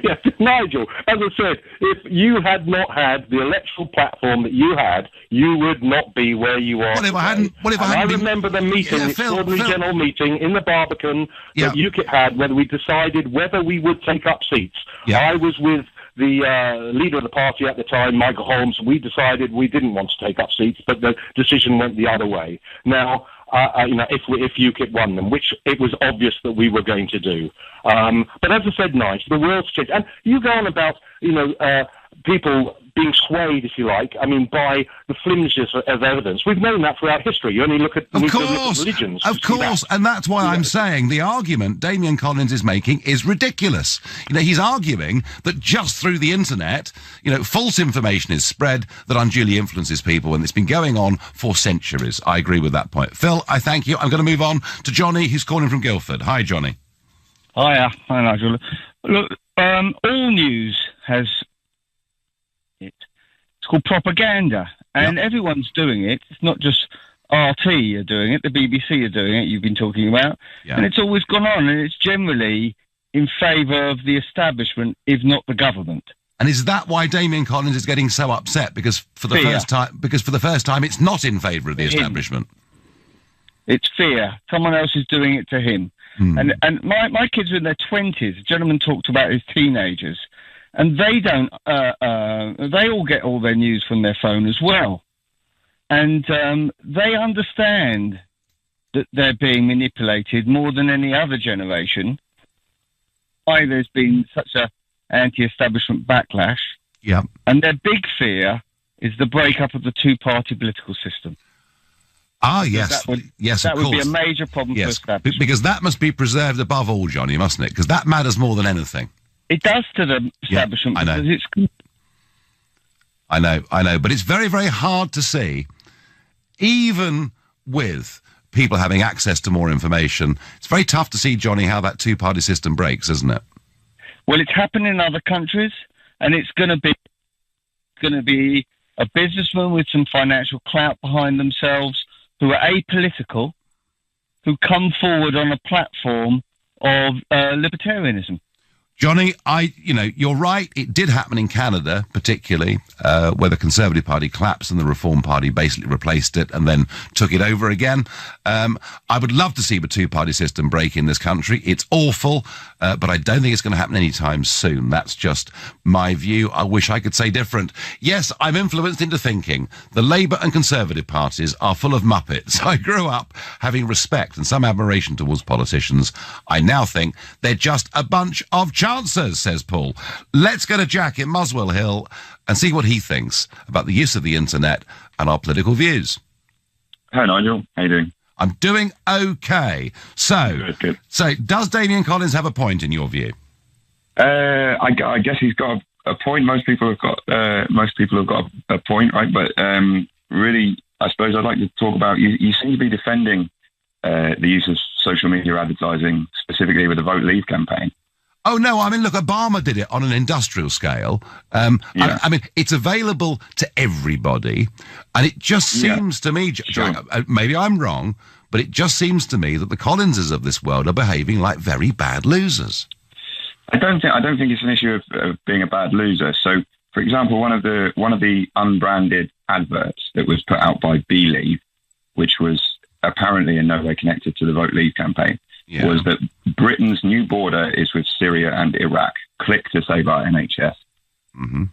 Yeah, Nigel, as I said, if you had not had the electoral platform that you had, you would not be where you are. I remember the meeting, the extraordinary general meeting in the Barbican that UKIP had, where we decided whether we would take up seats. Yeah. I was with the leader of the party at the time, Michael Holmes. We decided we didn't want to take up seats, but the decision went the other way. Now, if UKIP won them, which it was obvious that we were going to do. But as I said, the world's changed. And you go on about, people being swayed, if you like, I mean, by the flimsiness of evidence. We've known that throughout history. You only look at, religions. Of course, and that's why I'm saying the argument Damian Collins is making is ridiculous. He's arguing that just through the internet, false information is spread that unduly influences people, and it's been going on for centuries. I agree with that point. Phil, I thank you. I'm going to move on to Johnny, who's calling from Guildford. Hi, Johnny. Hi, Nigel. Look, all news has it's called propaganda, and everyone's doing it. It's not just RT are doing it, the BBC are doing it, you've been talking about, and it's always gone on, and it's generally in favour of the establishment, if not the government. And is that why Damian Collins is getting so upset? Because for the first time, it's not in favour of the establishment. It's fear. Someone else is doing it to him. And my kids are in their 20s. A gentleman talked about his teenagers, and they don't. They all get all their news from their phone as well, and they understand that they're being manipulated more than any other generation. Why there's been such a anti-establishment backlash. Yeah, and their big fear is the breakup of the two-party political system. Ah, yes, yes, that of course. would be a major problem for establishment. Because that must be preserved above all, Johnny, mustn't it? Because that matters more than anything. It does to the establishment. I know. I know, but it's very, very hard to see, even with people having access to more information, it's very tough to see, Johnny, how that two-party system breaks, isn't it? Well, it's happened in other countries, and it's going to be a businessman with some financial clout behind themselves who are apolitical, who come forward on a platform of libertarianism. Johnny, you're right. It did happen in Canada, particularly, where the Conservative Party collapsed and the Reform Party basically replaced it and then took it over again. I would love to see the two-party system break in this country. It's awful, but I don't think it's going to happen anytime soon. That's just my view. I wish I could say different. Yes, I'm influenced into thinking the Labour and Conservative parties are full of muppets. I grew up having respect and some admiration towards politicians. I now think they're just a bunch of chancers, says Paul. Let's go to Jack in Muswell Hill and see what he thinks about the use of the internet and our political views. Hi, Nigel. How you doing? I'm doing okay. So, good. So does Damian Collins have a point in your view? I guess he's got a point. Most people have got a point, right? But really, I suppose I'd like to talk about. You seem to be defending the use of social media advertising, specifically with the Vote Leave campaign. Oh, no, I mean, look, Obama did it on an industrial scale. I mean, it's available to everybody, and it just seems to me, maybe I'm wrong, but it just seems to me that the Collinses of this world are behaving like very bad losers. I don't think it's an issue of being a bad loser. So, for example, one of the unbranded adverts that was put out by Believe, which was apparently in no way connected to the Vote Leave campaign, was that Britain's new border is with Syria and Iraq. Click to save our NHS. Mm-hmm.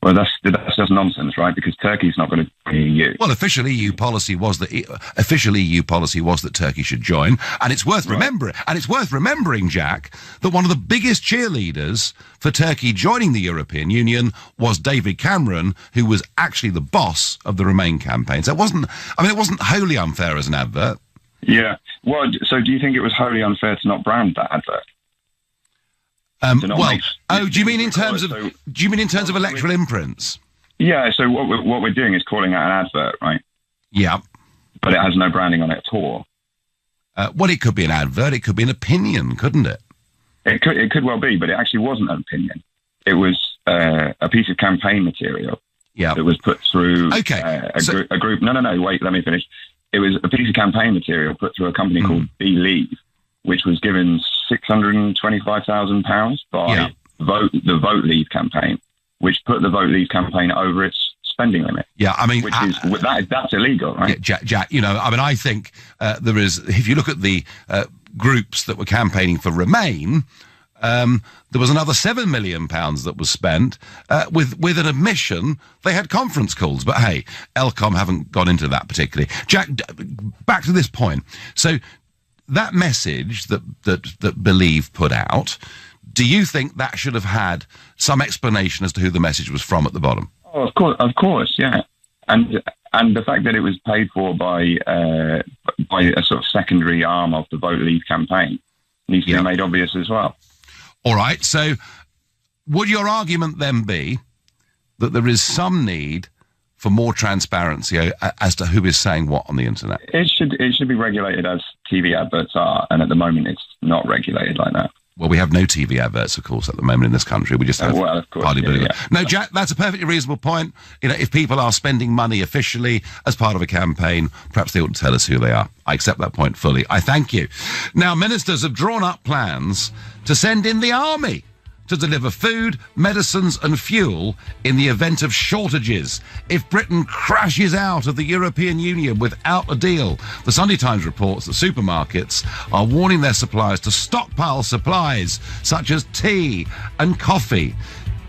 Well, that's just nonsense, right? Because Turkey's not going to join the EU. Well, official EU policy was that Turkey should join, and it's worth remembering. And it's worth remembering, Jack, that one of the biggest cheerleaders for Turkey joining the European Union was David Cameron, who was actually the boss of the Remain campaign. So it wasn't wholly unfair as an advert. Yeah. Well, so do you think it was wholly unfair to not brand that advert? Do you mean in terms of electoral imprints? Yeah. So what we're doing is calling out an advert, right? Yeah. But it has no branding on it at all. Well, it could be an advert. It could be an opinion, couldn't it? It could well be, but it actually wasn't an opinion. It was a piece of campaign material. Yeah. That was put through a group. No. Wait, let me finish. It was a piece of campaign material put through a company called Believe, which was given £625,000 by the Vote Leave campaign, which put the Vote Leave campaign over its spending limit. Yeah, I mean, that's illegal, right? Yeah, Jack, I think there is. If you look at the groups that were campaigning for Remain, there was another £7 million that was spent with an admission they had conference calls. But hey, Elcom haven't gone into that particularly. Jack, back to this point. So that message that Believe put out, Do you think that should have had some explanation as to who the message was from at the bottom? Oh, of course, yeah. And the fact that it was paid for by a sort of secondary arm of the Vote Leave campaign needs to be made obvious as well. All right. So would your argument then be that there is some need for more transparency as to who is saying what on the internet? It should be regulated as TV adverts are, and at the moment it's not regulated like that. Well, we have no TV adverts, of course, at the moment in this country. We just have of course, hardly believe it. yeah. No, Jack, that's a perfectly reasonable point. You know, if people are spending money officially as part of a campaign, perhaps they ought to tell us who they are. I accept that point fully. I thank you. Now, ministers have drawn up plans to send in the army to deliver food, medicines and fuel in the event of shortages if Britain crashes out of the European Union without a deal. The Sunday Times reports that supermarkets are warning their suppliers to stockpile supplies such as tea and coffee.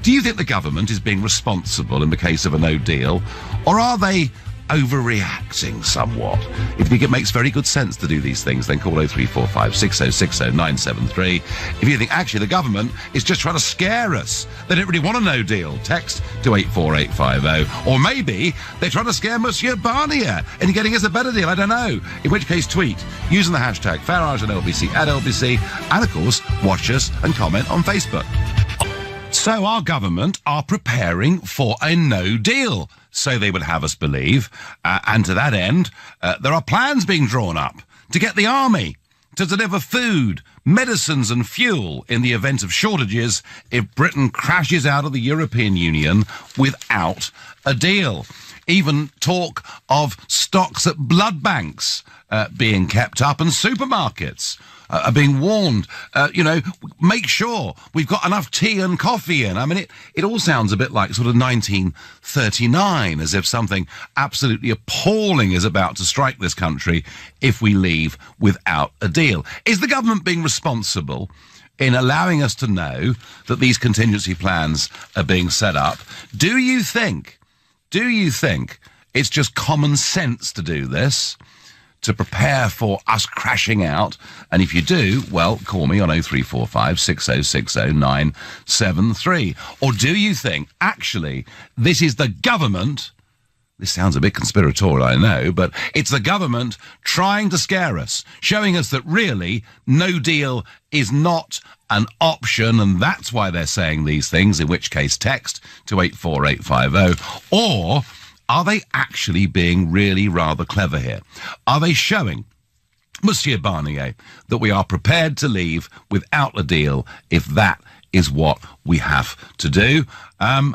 Do you think the government is being responsible in the case of a no deal, or are they overreacting somewhat? If you think it makes very good sense to do these things, then call 0345 6060 973. If you think actually the government is just trying to scare us, they don't really want a no deal, text to 84850. Or maybe they're trying to scare Monsieur Barnier into getting us a better deal, I don't know. In which case, tweet using the hashtag Farage and LBC at LBC, and of course watch us and comment on Facebook. So our government are preparing for a no deal, so they would have us believe. And to that end, there are plans being drawn up to get the army to deliver food, medicines and fuel in the event of shortages if Britain crashes out of the European Union without a deal. Even talk of stocks at blood banks being kept up, and supermarkets are being warned, make sure we've got enough tea and coffee in. I mean, it all sounds a bit like sort of 1939, as if something absolutely appalling is about to strike this country if we leave without a deal. Is the government being responsible in allowing us to know that these contingency plans are being set up? Do you think it's just common sense to do this, to prepare for us crashing out? And if you do, well, call me on 0345 6060 973. Or do you think, actually, this is the government, this sounds a bit conspiratorial, I know, but it's the government trying to scare us, showing us that really no deal is not an option, and that's why they're saying these things, in which case text to 84850. Or are they actually being really rather clever here? Are they showing Monsieur Barnier that we are prepared to leave without a deal if that is what we have to do? If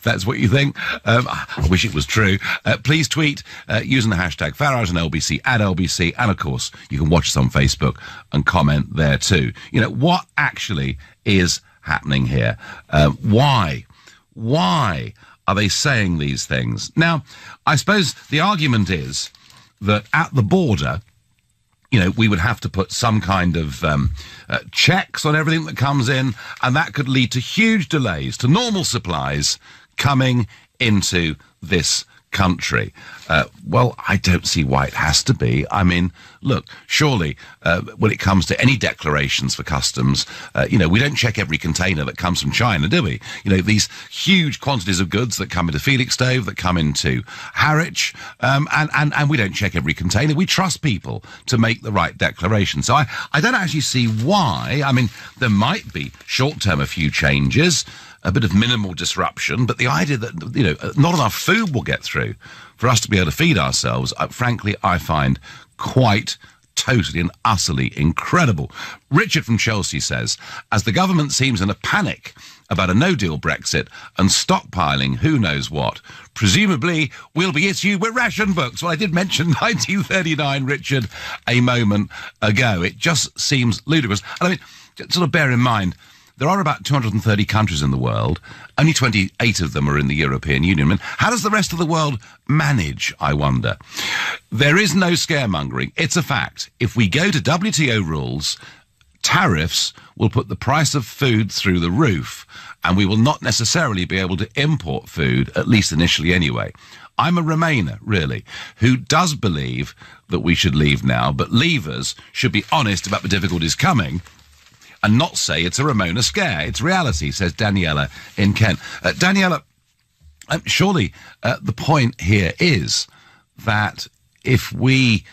that's what you think, I wish it was true. Please tweet using the hashtag Farage and LBC at LBC, and of course you can watch us on Facebook and comment there too. You know, what actually is happening here? Why are they saying these things? Now, I suppose the argument is that at the border, we would have to put some kind of checks on everything that comes in, and that could lead to huge delays to normal supplies coming into this country. Well, I don't see why it has to be. I mean, look, surely when it comes to any declarations for customs, we don't check every container that comes from China, do we? These huge quantities of goods that come into Felixstowe, that come into Harwich, and we don't check every container. We trust people to make the right declaration. So I don't actually see why. I mean, there might be short-term a few changes, a bit of minimal disruption, but the idea that, not enough food will get through for us to be able to feed ourselves, frankly, I find quite totally and utterly incredible. Richard from Chelsea says, as the government seems in a panic about a no-deal Brexit and stockpiling who knows what, presumably we'll be issued with ration books. Well, I did mention 1939, Richard, a moment ago. It just seems ludicrous. And I mean, sort of bear in mind, there are about 230 countries in the world. Only 28 of them are in the European Union. I mean, how does the rest of the world manage, I wonder? There is no scaremongering. It's a fact. If we go to WTO rules, tariffs will put the price of food through the roof, and we will not necessarily be able to import food, at least initially anyway. I'm a Remainer, really, who does believe that we should leave now, but leavers should be honest about the difficulties coming and not say it's a Ramona scare. It's reality, says Daniela in Kent. Daniela, surely the point here is that if we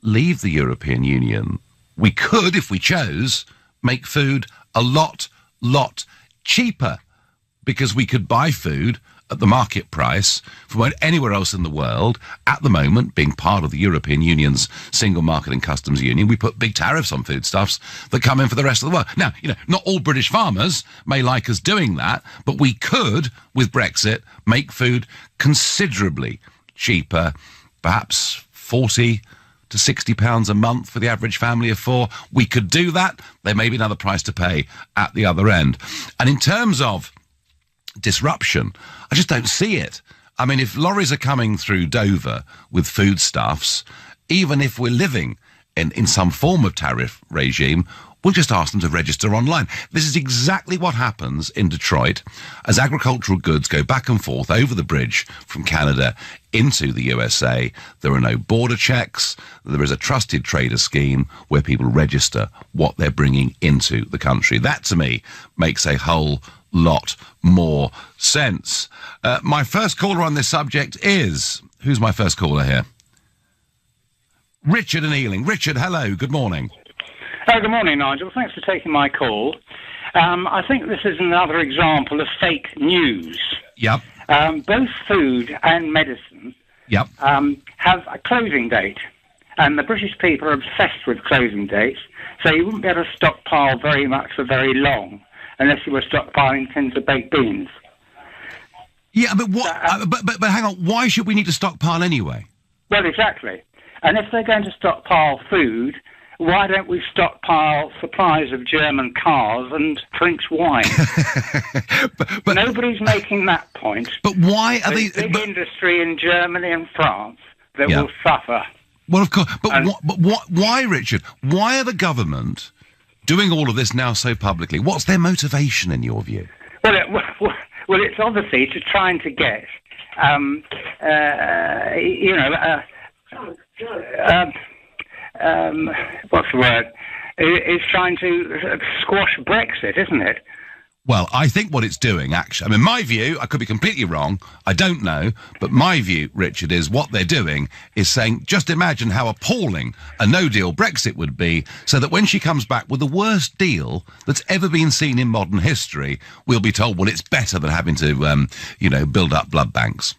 leave the European Union, we could, if we chose, make food a lot cheaper, because we could buy food at the market price from anywhere else in the world. At the moment, being part of the European Union's single market and customs union, we put big tariffs on foodstuffs that come in for the rest of the world. Now, not all British farmers may like us doing that, but we could, with Brexit, make food considerably cheaper, perhaps 40 to £60 a month for the average family of four. We could do that. There may be another price to pay at the other end. And in terms of disruption, I just don't see it. I mean, if lorries are coming through Dover with foodstuffs, even if we're living in some form of tariff regime, we'll just ask them to register online. This is exactly what happens in Detroit as agricultural goods go back and forth over the bridge from Canada into the USA. There are no border checks. There is a trusted trader scheme where people register what they're bringing into the country. That, to me, makes a whole lot more sense. My first caller on this subject is... Who's my first caller here? Richard in Ealing. Richard, hello. Good morning. Good morning, Nigel. Thanks for taking my call. I think this is another example of fake news. Yep. Both food and medicine Yep. Have a closing date. And the British people are obsessed with closing dates, so you wouldn't be able to stockpile very much for very long unless you were stockpiling tins of baked beans. Yeah, but what? But hang on. Why should we need to stockpile anyway? Well, exactly. And if they're going to stockpile food, why don't we stockpile supplies of German cars and French wine? but nobody's making that point. But why are There's they? Big industry in Germany and France that will suffer. Well, of course. But why, Richard? Why are the government doing all of this now so publicly? What's their motivation, in your view? Well, it's obviously to trying to get, what's the word? It's trying to squash Brexit, isn't it? Well, I think what it's doing, actually, I mean, my view, I could be completely wrong, I don't know, but my view, Richard, is what they're doing is saying, just imagine how appalling a no-deal Brexit would be, so that when she comes back with the worst deal that's ever been seen in modern history, we'll be told, well, it's better than having to, build up blood banks.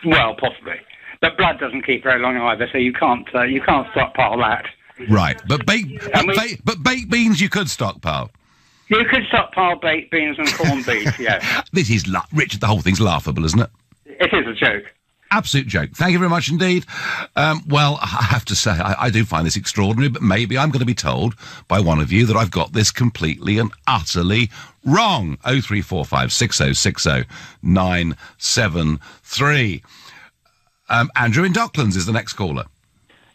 Well, possibly. But blood doesn't keep very long either, so you can't stockpile that. Right, but baked beans you could stockpile. You could stockpile baked beans and corned beef, yes. This is, Richard, the whole thing's laughable, isn't it? It is a joke. Absolute joke. Thank you very much indeed. Well, I have to say, I do find this extraordinary, but maybe I'm going to be told by one of you that I've got this completely and utterly wrong. 0345 6060 973. Andrew in Docklands is the next caller.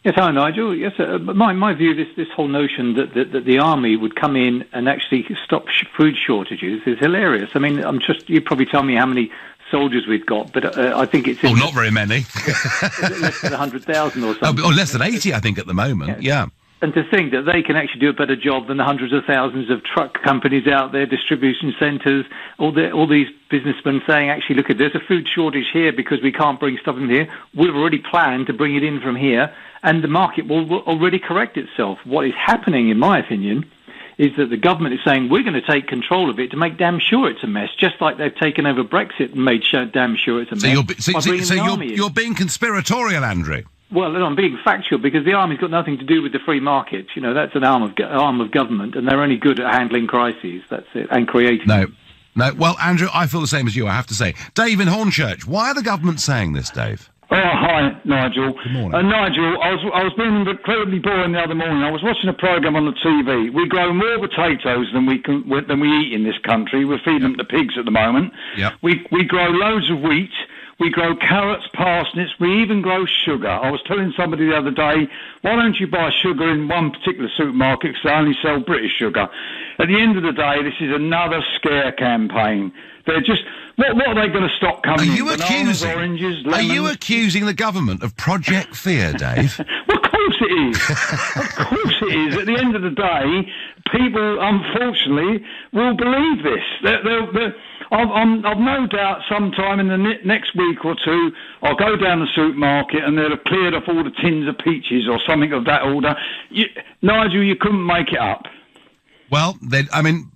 Yes, hi, Nigel. Yes, my view, this whole notion that the army would come in and actually stop food shortages is hilarious. I mean, you probably tell me how many soldiers we've got, but I think it's... Oh, not very many. Less than 100,000 or something. Or less than 80, I think, at the moment, yeah. And to think that they can actually do a better job than the hundreds of thousands of truck companies out there, distribution centres, all these businessmen saying, actually, look, there's a food shortage here because we can't bring stuff in here. We've already planned to bring it in from here, and the market will already correct itself. What is happening, in my opinion, is that the government is saying, we're going to take control of it to make damn sure it's a mess, just like they've taken over Brexit and made damn sure it's a mess. So you're being conspiratorial, Andrew. Well, I'm being factual because the army's got nothing to do with the free market. You know, that's an arm of government, and they're only good at handling crises. That's it, and creating. No. Well, Andrew, I feel the same as you, I have to say. Dave in Hornchurch, why are the government saying this, Dave? Oh, hi, Nigel. Good morning. Nigel, I was being incredibly boring the other morning. I was watching a programme on the TV. We grow more potatoes than we eat in this country. We're feeding them to pigs at the moment. Yep. We grow loads of wheat. We grow carrots, parsnips. We even grow sugar. I was telling somebody the other day, why don't you buy sugar in one particular supermarket because they only sell British sugar? At the end of the day, this is another scare campaign. They're just What are they going to stop coming in? Bananas, oranges, lemons? Are you accusing the government of Project Fear, Dave? Well, of course it is. Of course it is. At the end of the day, people, unfortunately, will believe this. I've no doubt sometime in the next week or two, I'll go down the supermarket and they'll have cleared off all the tins of peaches or something of that order. Nigel, you couldn't make it up. Well,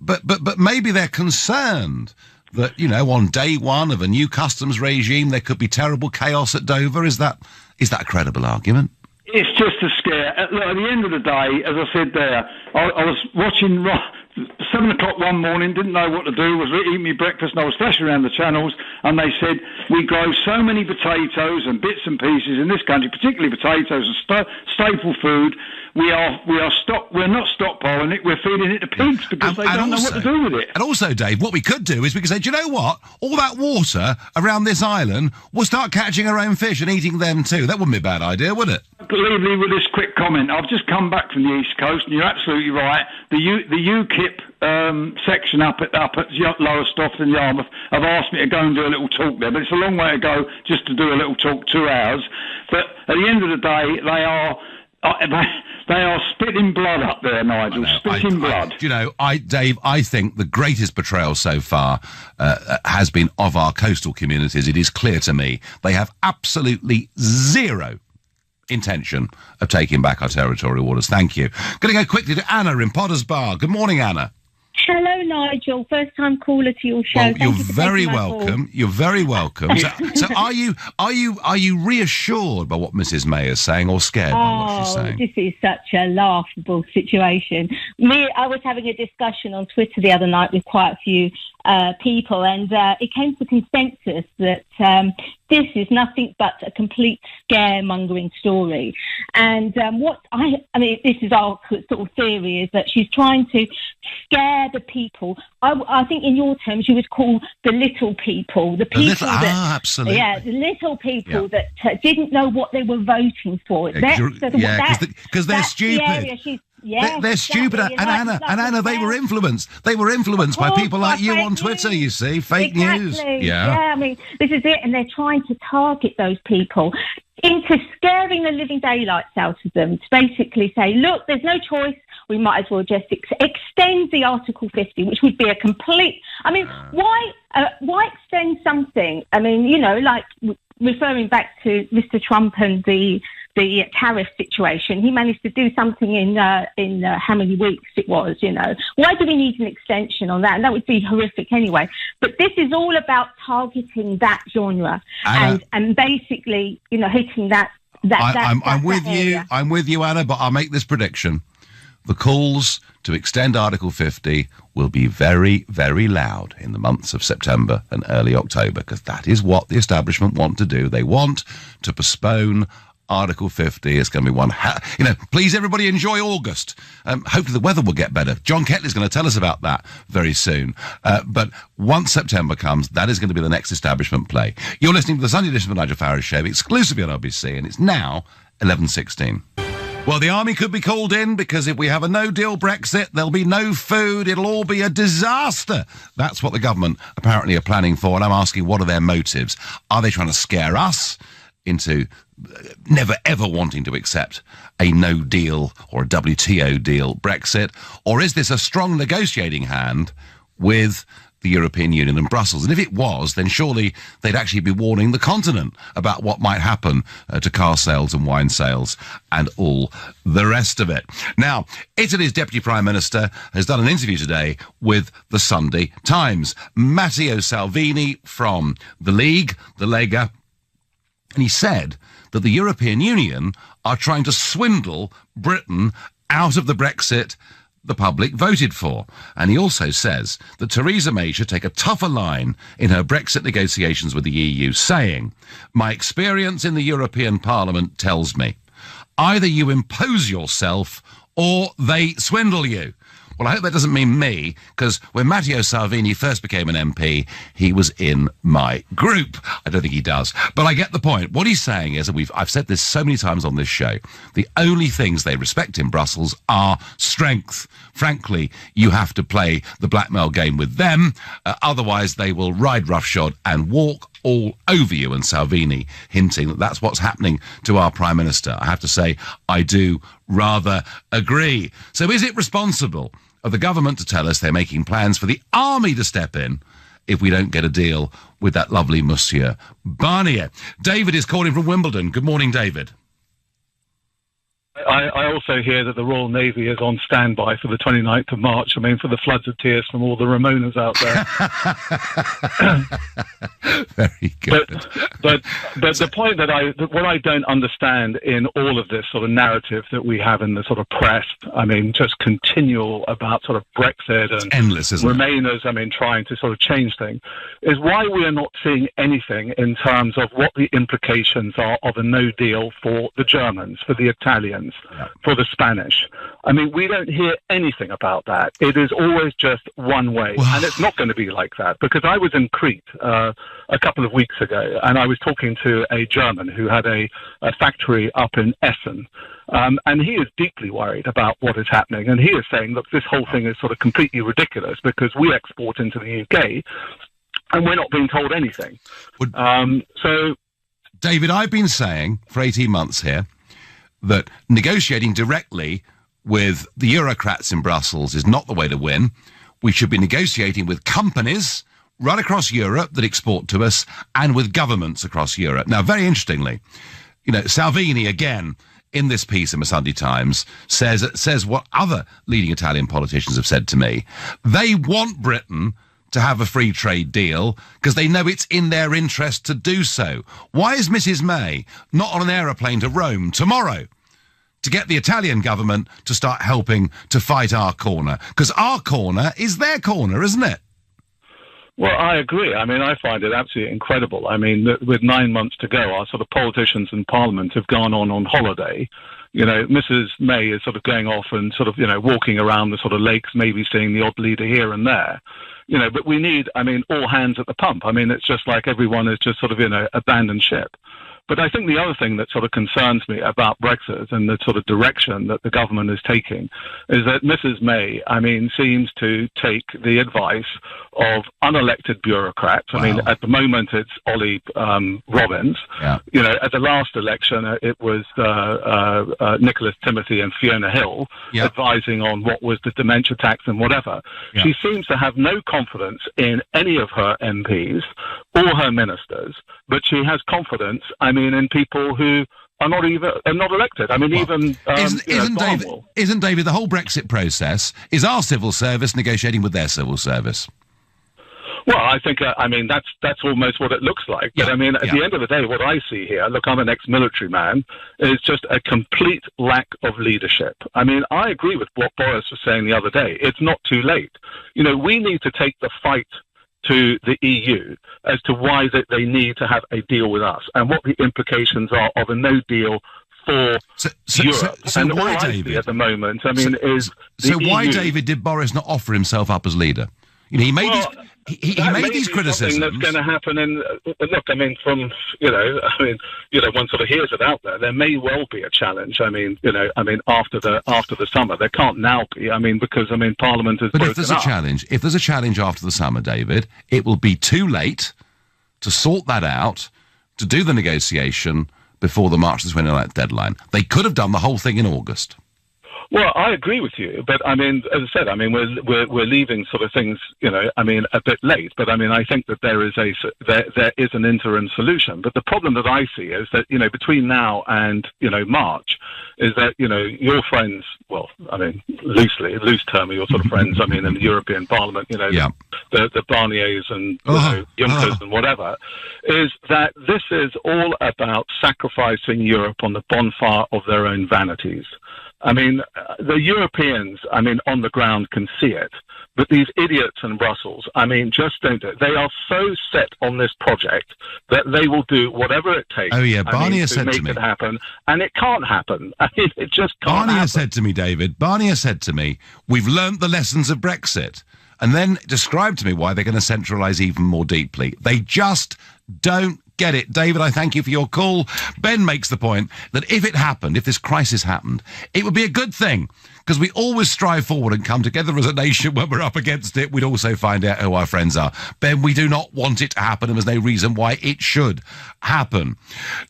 but maybe they're concerned that, you know, on day one of a new customs regime, there could be terrible chaos at Dover. Is that a credible argument? It's just a scare. Look, at the end of the day, as I said there, I was watching 7 o'clock one morning, didn't know what to do, was eating my breakfast, and I was flashing around the channels, and they said, we grow so many potatoes and bits and pieces in this country, particularly potatoes and staple food. We're not stockpiling it, we're feeding it to pigs because they don't know what to do with it. And also, Dave, what we could do is we could say, do you know what? All that water around this island, we'll start catching our own fish and eating them too. That wouldn't be a bad idea, would it? Leave me with this quick comment. I've just come back from the East Coast, and you're absolutely right. The UKIP section up at Lowestoft and Yarmouth have asked me to go and do a little talk there, but it's a long way to go just to do a little talk, 2 hours. But at the end of the day, they are spitting blood up there, Nigel. Spitting blood. You know, Dave, I think the greatest betrayal so far has been of our coastal communities. It is clear to me they have absolutely zero intention of taking back our territorial waters. Thank you. Going to go quickly to Anna in Potter's Bar. Good morning, Anna. Hello, Nigel. First time caller to your show. Well, you're very welcome. You're very welcome. So are you reassured by what Mrs. May is saying, or scared by what she's saying? This is such a laughable situation. I was having a discussion on Twitter the other night with quite a few people, and it came to consensus that this is nothing but a complete scaremongering story. And this is our sort of theory, is that she's trying to scare the people. I think in your terms you would call the little people, the people absolutely. Yeah, the little people that didn't know what they were voting for. Because they're stupid. They're stupid, and Anna, they were influenced. They were influenced by people like you on Twitter. You see, fake news. Yeah, I mean, this is it, and they're trying to target those people into scaring the living daylights out of them. To basically say, look, there's no choice. We might as well just extend the Article 50, which would be a complete. I mean, why extend something? I mean, you know, like referring back to Mr. Trump and the tariff situation, he managed to do something in how many weeks it was, you know. Why do we need an extension on that? And that would be horrific anyway. But this is all about targeting that genre and basically, you know, hitting that. I'm with you. I'm with you, Anna, but I'll make this prediction. The calls to extend Article 50 will be very, very loud in the months of September and early October, because that is what the establishment want to do. They want to postpone Article 50. It's going to be one, please everybody enjoy August. Hopefully the weather will get better. John Ketley's going to tell us about that very soon. But once September comes, that is going to be the next establishment play. You're listening to the Sunday edition of the Nigel Farage Show, exclusively on LBC, and it's now 11:16. Well, the army could be called in, because if we have a no-deal Brexit, there'll be no food. It'll all be a disaster. That's what the government apparently are planning for, and I'm asking, what are their motives? Are they trying to scare us into never ever wanting to accept a no-deal or a WTO deal Brexit? Or is this a strong negotiating hand with the European Union and Brussels? And if it was, then surely they'd actually be warning the continent about what might happen to car sales and wine sales and all the rest of it. Now, Italy's Deputy Prime Minister has done an interview today with the Sunday Times. Matteo Salvini from the League, the Lega, and he said that the European Union are trying to swindle Britain out of the Brexit the public voted for. And he also says that Theresa May should take a tougher line in her Brexit negotiations with the EU, saying, "My experience in the European Parliament tells me either you impose yourself or they swindle you." Well, I hope that doesn't mean me, because when Matteo Salvini first became an MP, he was in my group. I don't think he does, but I get the point. What he's saying is, and I've said this so many times on this show, the only things they respect in Brussels are strength. Frankly, you have to play the blackmail game with them, otherwise they will ride roughshod and walk all over you. And Salvini hinting that that's what's happening to our Prime Minister. I have to say, I do rather agree. So is it responsible of the government to tell us they're making plans for the army to step in if we don't get a deal with that lovely Monsieur Barnier? David is calling from Wimbledon. Good morning, David. I also hear that the Royal Navy is on standby for the 29th of March. I mean, for the floods of tears from all the Ramonas out there. Very good. But the point what I don't understand in all of this sort of narrative that we have in the sort of press, I mean, just continual about sort of Brexit and endless, isn't Remainers, I mean, trying to sort of change things, is why we are not seeing anything in terms of what the implications are of a no deal for the Germans, for the Italians, for the Spanish. I mean, we don't hear anything about that. It is always just one way. And it's not going to be like that, because I was in Crete a couple of weeks ago, and I was talking to a German who had a factory up in Essen. And he is deeply worried about what is happening. And he is saying, look, this whole thing is sort of completely ridiculous because we export into the UK and we're not being told anything. David, I've been saying for 18 months here that negotiating directly with the Eurocrats in Brussels is not the way to win. We should be negotiating with companies right across Europe that export to us and with governments across Europe. Now, very interestingly, you know, Salvini, again, in this piece in the Sunday Times, says what other leading Italian politicians have said to me. They want Britain to have a free trade deal because they know it's in their interest to do so. Why is Mrs. May not on an aeroplane to Rome tomorrow to get the Italian government to start helping to fight our corner? Because our corner is their corner, isn't it? Well, I agree. I mean, I find it absolutely incredible. I mean, with 9 months to go, our sort of politicians in Parliament have gone on holiday. You know, Mrs. May is sort of going off and sort of, you know, walking around the sort of lakes, maybe seeing the odd leader here and there. You know, but we need, I mean, all hands at the pump. I mean, it's just like everyone is just sort of, you know, abandoned ship. But I think the other thing that sort of concerns me about Brexit and the sort of direction that the government is taking is that Mrs. May, I mean, seems to take the advice of unelected bureaucrats. I mean, at the moment it's Ollie Robbins. Yeah. You know, at the last election it was Nicholas Timothy and Fiona Hill advising on what was the dementia tax and whatever. Yeah. She seems to have no confidence in any of her MPs or her ministers, but she has confidence, I mean, in people who are not elected. I mean, Isn't David, the whole Brexit process is our civil service negotiating with their civil service? Well, I think, I mean, that's almost what it looks like. But, I mean, at the end of the day, what I see here, look, I'm an ex-military man, is just a complete lack of leadership. I mean, I agree with what Boris was saying the other day. It's not too late. You know, we need to take the fight to the EU as to why they need to have a deal with us and what the implications are of a no deal for Europe. So why, David, at the moment, I mean, is the so why, EU, David, did Boris not offer himself up as leader? You know, he made he made these criticisms. That's going to happen. And look, I mean, one sort of hears it out there. There may well be a challenge. I mean, after the summer, there can't now be. I mean, because Parliament is. But if there's a challenge after the summer, David, it will be too late to sort that out, to do the negotiation before the March the 29th deadline. They could have done the whole thing in August. Well, I agree with you, but I mean, as I said, I mean, we're leaving sort of things, a bit late. But I mean, I think that there is an interim solution. But the problem that I see is that between now and March, is that your friends, well, I mean, loose term, your sort of friends, I mean, in the European Parliament, the Barniers and Junckers and whatever, is that this is all about sacrificing Europe on the bonfire of their own vanities. I mean, the Europeans, I mean, on the ground can see it, but these idiots in Brussels, I mean, just don't do it. They are so set on this project that they will do whatever it takes. Oh, yeah, Barney has to said make to me. it happen, and it can't happen. I mean, it just can't Barney happen. has said to me, David, Barney has said to me, we've learnt the lessons of Brexit, and then described to me why they're going to centralise even more deeply. They just don't get it. David, I thank you for your call. Ben makes the point that if it happened, if this crisis happened, it would be a good thing, because we always strive forward and come together as a nation when we're up against it. We'd also find out who our friends are. Ben, we do not want it to happen, and there's no reason why it should happen.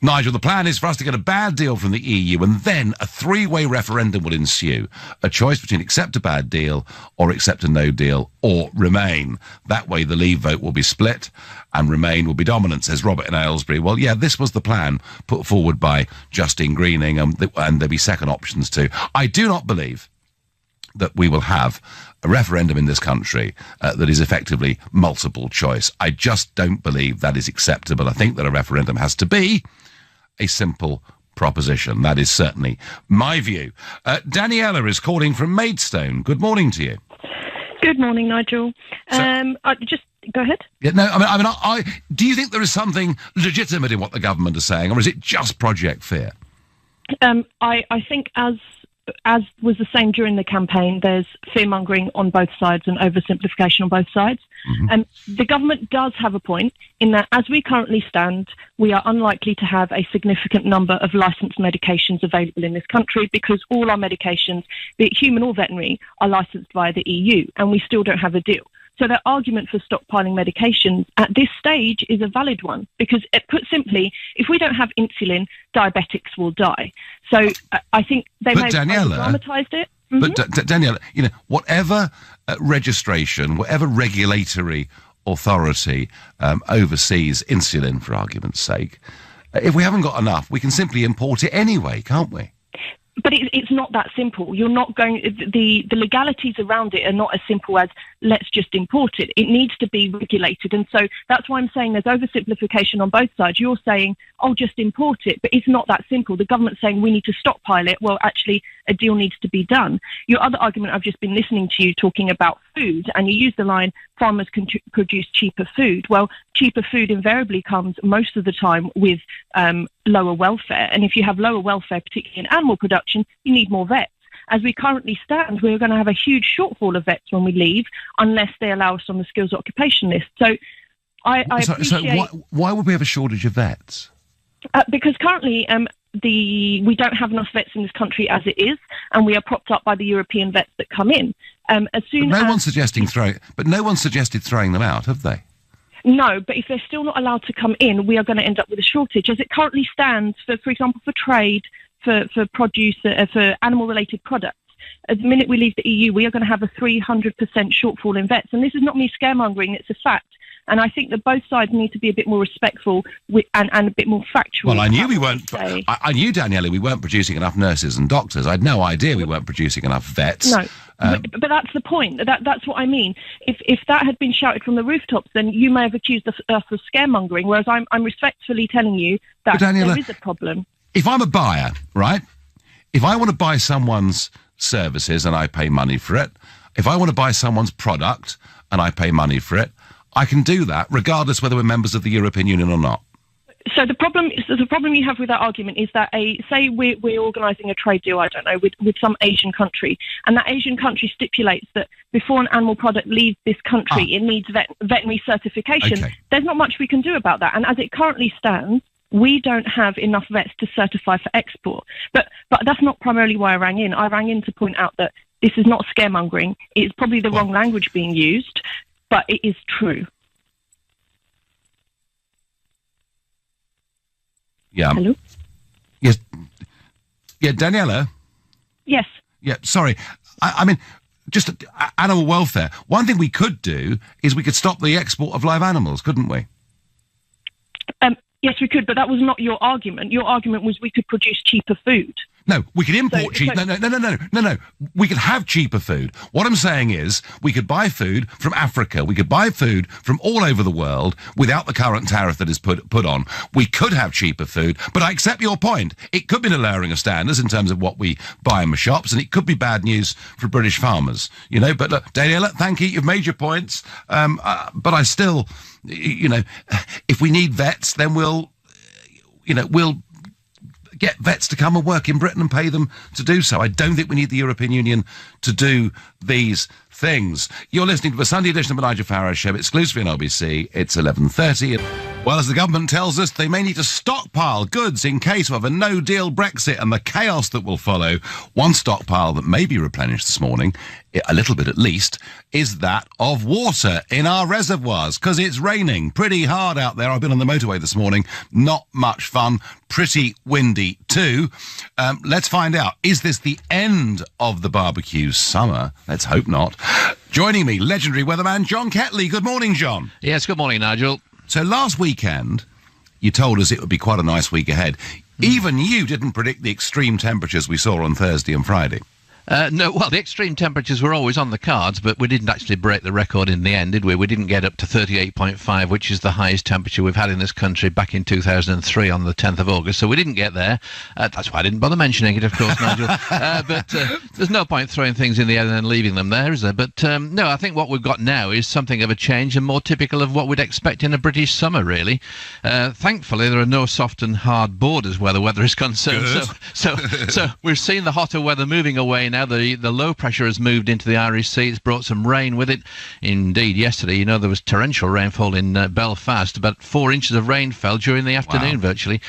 Nigel, the plan is for us to get a bad deal from the EU, and then a three-way referendum will ensue. A choice between accept a bad deal or accept a no deal or remain. That way the Leave vote will be split and Remain will be dominant, says Robert in Aylesbury. Well, yeah, this was the plan put forward by Justine Greening, and there'll be second options too. I do not believe that we will have a referendum in this country that is effectively multiple choice. I just don't believe that is acceptable. I think that a referendum has to be a simple proposition. That is certainly my view. Daniela is calling from Maidstone. Good morning to you. Good morning, Nigel. Just go ahead. Yeah, no, I do you think there is something legitimate in what the government is saying, or is it just project fear? I think as was the same during the campaign, there's fear-mongering on both sides and oversimplification on both sides. The government does have a point in that, as we currently stand, we are unlikely to have a significant number of licensed medications available in this country, because all our medications, be it human or veterinary, are licensed via the EU, and we still don't have a deal. So their argument for stockpiling medications at this stage is a valid one, because, put simply, if we don't have insulin, diabetics will die. So I think they may have dramatized it. But Daniela, whatever registration, whatever regulatory authority oversees insulin, for argument's sake, if we haven't got enough, we can simply import it anyway, can't we? But it's not that simple. You're not going. The legalities around it are not as simple as let's just import it. It needs to be regulated, and so that's why I'm saying there's oversimplification on both sides. You're saying, "Oh, just import it," but it's not that simple. The government's saying we need to stockpile it. Well, actually, a deal needs to be done. Your other argument, I've just been listening to you talking about food, and you use the line, "Farmers can produce cheaper food." Well, cheaper food invariably comes most of the time with lower welfare, and if you have lower welfare, particularly in animal production, you need more vets. As we currently stand, we're going to have a huge shortfall of vets when we leave, unless they allow us on the skills occupation list. So I appreciate... So why would we have a shortage of vets? Because currently we don't have enough vets in this country as it is, and we are propped up by the European vets that come in. No one's suggested throwing them out, have they? No, but if they're still not allowed to come in, we are going to end up with a shortage. As it currently stands, for example, for trade, for produce, for animal-related products, the minute we leave the EU, we are going to have a 300% shortfall in vets. And this is not me scaremongering, it's a fact. And I think that both sides need to be a bit more respectful and a bit more factual. Well, I knew we weren't. I knew, Daniela, we weren't producing enough nurses and doctors. I had no idea we weren't producing enough vets. No, but that's the point. That's what I mean. If that had been shouted from the rooftops, then you may have accused us of scaremongering. Whereas I'm respectfully telling you that Daniela, there is a problem. If I'm a buyer, right? If I want to buy someone's services and I pay money for it, if I want to buy someone's product and I pay money for it, I can do that regardless whether we're members of the European Union or not. So the problem you have with that argument is that say we're organising a trade deal, I don't know, with some Asian country, and that Asian country stipulates that before an animal product leaves this country, it needs veterinary certification. Okay. There's not much we can do about that. And as it currently stands, we don't have enough vets to certify for export. But that's not primarily why I rang in. I rang in to point out that this is not scaremongering. It's probably the wrong language being used, but it is true. Yeah. Hello? Yes. Yeah, Daniela? Yes. Yeah, sorry. I mean, just animal welfare. One thing we could do is we could stop the export of live animals, couldn't we? Yes, we could, but that was not your argument. Your argument was we could produce cheaper food. No, we could import cheap. No. We could have cheaper food. What I'm saying is we could buy food from Africa. We could buy food from all over the world without the current tariff that is put on. We could have cheaper food, but I accept your point. It could be a lowering of standards in terms of what we buy in the shops, and it could be bad news for British farmers. You know, but look, Daniela, thank you. You've made your points. But I still, you know, if we need vets, then we'll get vets to come and work in Britain and pay them to do so. I don't think we need the European Union to do these things. You're listening to the Sunday edition of the Nigel Farage Show, exclusively on LBC. It's 11:30. Well, as the government tells us, they may need to stockpile goods in case of a no-deal Brexit and the chaos that will follow. One stockpile that may be replenished this morning, a little bit at least, is that of water in our reservoirs, because it's raining pretty hard out there. I've been on the motorway this morning. Not much fun. Pretty windy too. Let's find out. Is this the end of the barbecue summer? Let's hope not. Joining me, legendary weatherman John Ketley. Good morning, John. Yes, good morning, Nigel. So last weekend, you told us it would be quite a nice week ahead. Even you didn't predict the extreme temperatures we saw on Thursday and Friday. No, well, the extreme temperatures were always on the cards, but we didn't actually break the record in the end, did we? We didn't get up to 38.5, which is the highest temperature we've had in this country back in 2003 on the 10th of August, so we didn't get there. That's why I didn't bother mentioning it, of course, Nigel. But there's no point throwing things in the air and then leaving them there, is there? But no, I think what we've got now is something of a change and more typical of what we'd expect in a British summer, really. Thankfully, there are no soft and hard borders where the weather is concerned. So we've seen the hotter weather moving away now. The low pressure has moved into the Irish Sea. It's brought some rain with it. Indeed, yesterday, you know, there was torrential rainfall in Belfast. About 4 inches of rain fell during the afternoon, virtually,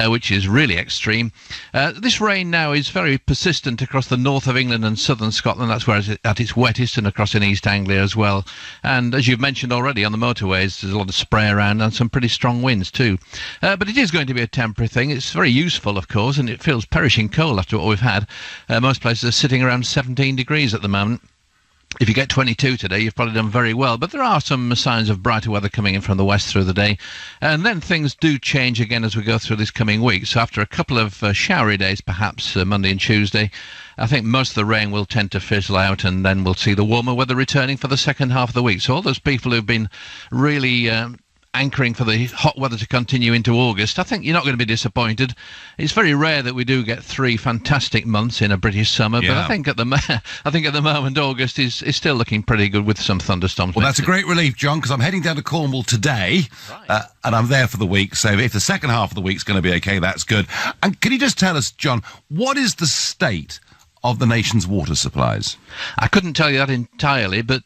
which is really extreme. This rain now is very persistent across the north of England and southern Scotland. That's where it's at its wettest, and across in East Anglia as well. And as you've mentioned already, on the motorways, there's a lot of spray around and some pretty strong winds too. But it is going to be a temporary thing. It's very useful, of course, and it feels perishing cold after what we've had. Most places are sitting around 17 degrees at the moment. If you get 22 today, you've probably done very well. But there are some signs of brighter weather coming in from the west through the day. And then things do change again as we go through this coming week. So after a couple of showery days, perhaps Monday and Tuesday, I think most of the rain will tend to fizzle out, and then we'll see the warmer weather returning for the second half of the week. So all those people who've been really anchoring for the hot weather to continue into August, I think you're not going to be disappointed. It's very rare that we do get 3 fantastic months in a British summer, but I think at the moment August is still looking pretty good with some thunderstorms. Well, that's a great relief, John, because I'm heading down to Cornwall today, and I'm there for the week. So if the second half of the week's going to be okay, that's good. And can you just tell us, John, what is the state of the nation's water supplies? I couldn't tell you that entirely, but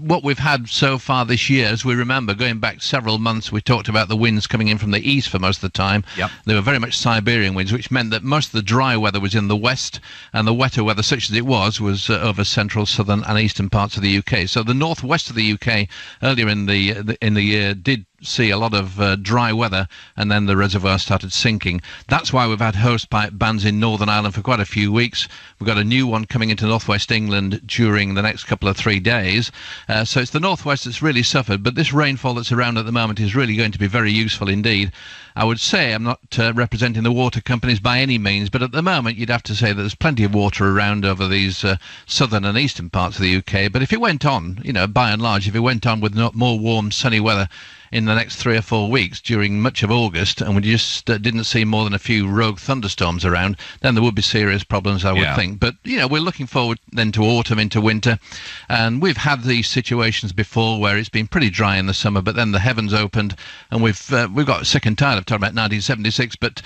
what we've had so far this year, as we remember, going back several months, we talked about the winds coming in from the east for most of the time. They were very much Siberian winds, which meant that most of the dry weather was in the west, and the wetter weather, such as it was over central, southern and eastern parts of the UK. So the northwest of the UK earlier in the year did see a lot of dry weather, and then the reservoir started sinking. That's why we've had hosepipe bans in Northern Ireland for quite a few weeks. We've got a new one coming into northwest England during the next couple of 3 days. So it's the northwest that's really suffered, but this rainfall that's around at the moment is really going to be very useful indeed. I would say I'm not representing the water companies by any means, but at the moment you'd have to say that there's plenty of water around over these southern and eastern parts of the UK. But if it went on, you know, by and large, if it went on with more warm, sunny weather in the next 3 or 4 weeks during much of August, and we just didn't see more than a few rogue thunderstorms around, then there would be serious problems, I would think. But, you know, we're looking forward then to autumn, into winter, and we've had these situations before where it's been pretty dry in the summer, but then the heavens opened, and we've got sick and tired of talking about 1976, but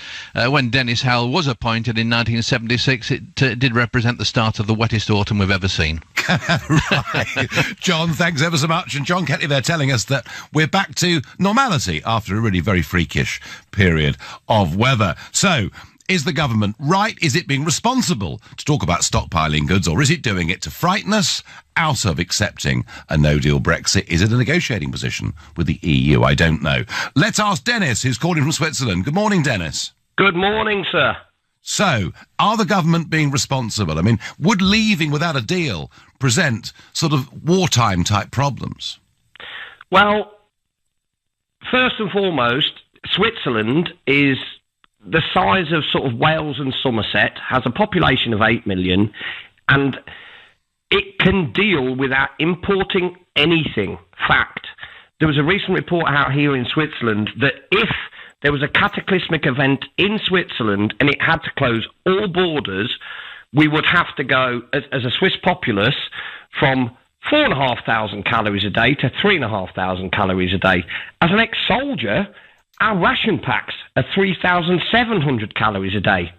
when Dennis Howell was appointed in 1976, it did represent the start of the wettest autumn we've ever seen. Right. John, thanks ever so much. And John Ketley there telling us that we're back to normality after a really very freakish period of weather. So, is the government right? Is it being responsible to talk about stockpiling goods, or is it doing it to frighten us out of accepting a no-deal Brexit? Is it a negotiating position with the EU? I don't know. Let's ask Dennis, who's calling from Switzerland. Good morning, Dennis. Good morning, sir. So, are the government being responsible? I mean, would leaving without a deal present sort of wartime type problems? Well, first and foremost, Switzerland is the size of sort of Wales and Somerset, has a population of 8 million, and it can deal without importing anything. Fact. There was a recent report out here in Switzerland that if there was a cataclysmic event in Switzerland and it had to close all borders, we would have to go, as a Swiss populace, from 4,500 calories a day to 3,500 calories a day. As an ex-soldier, our ration packs are 3,700 calories a day.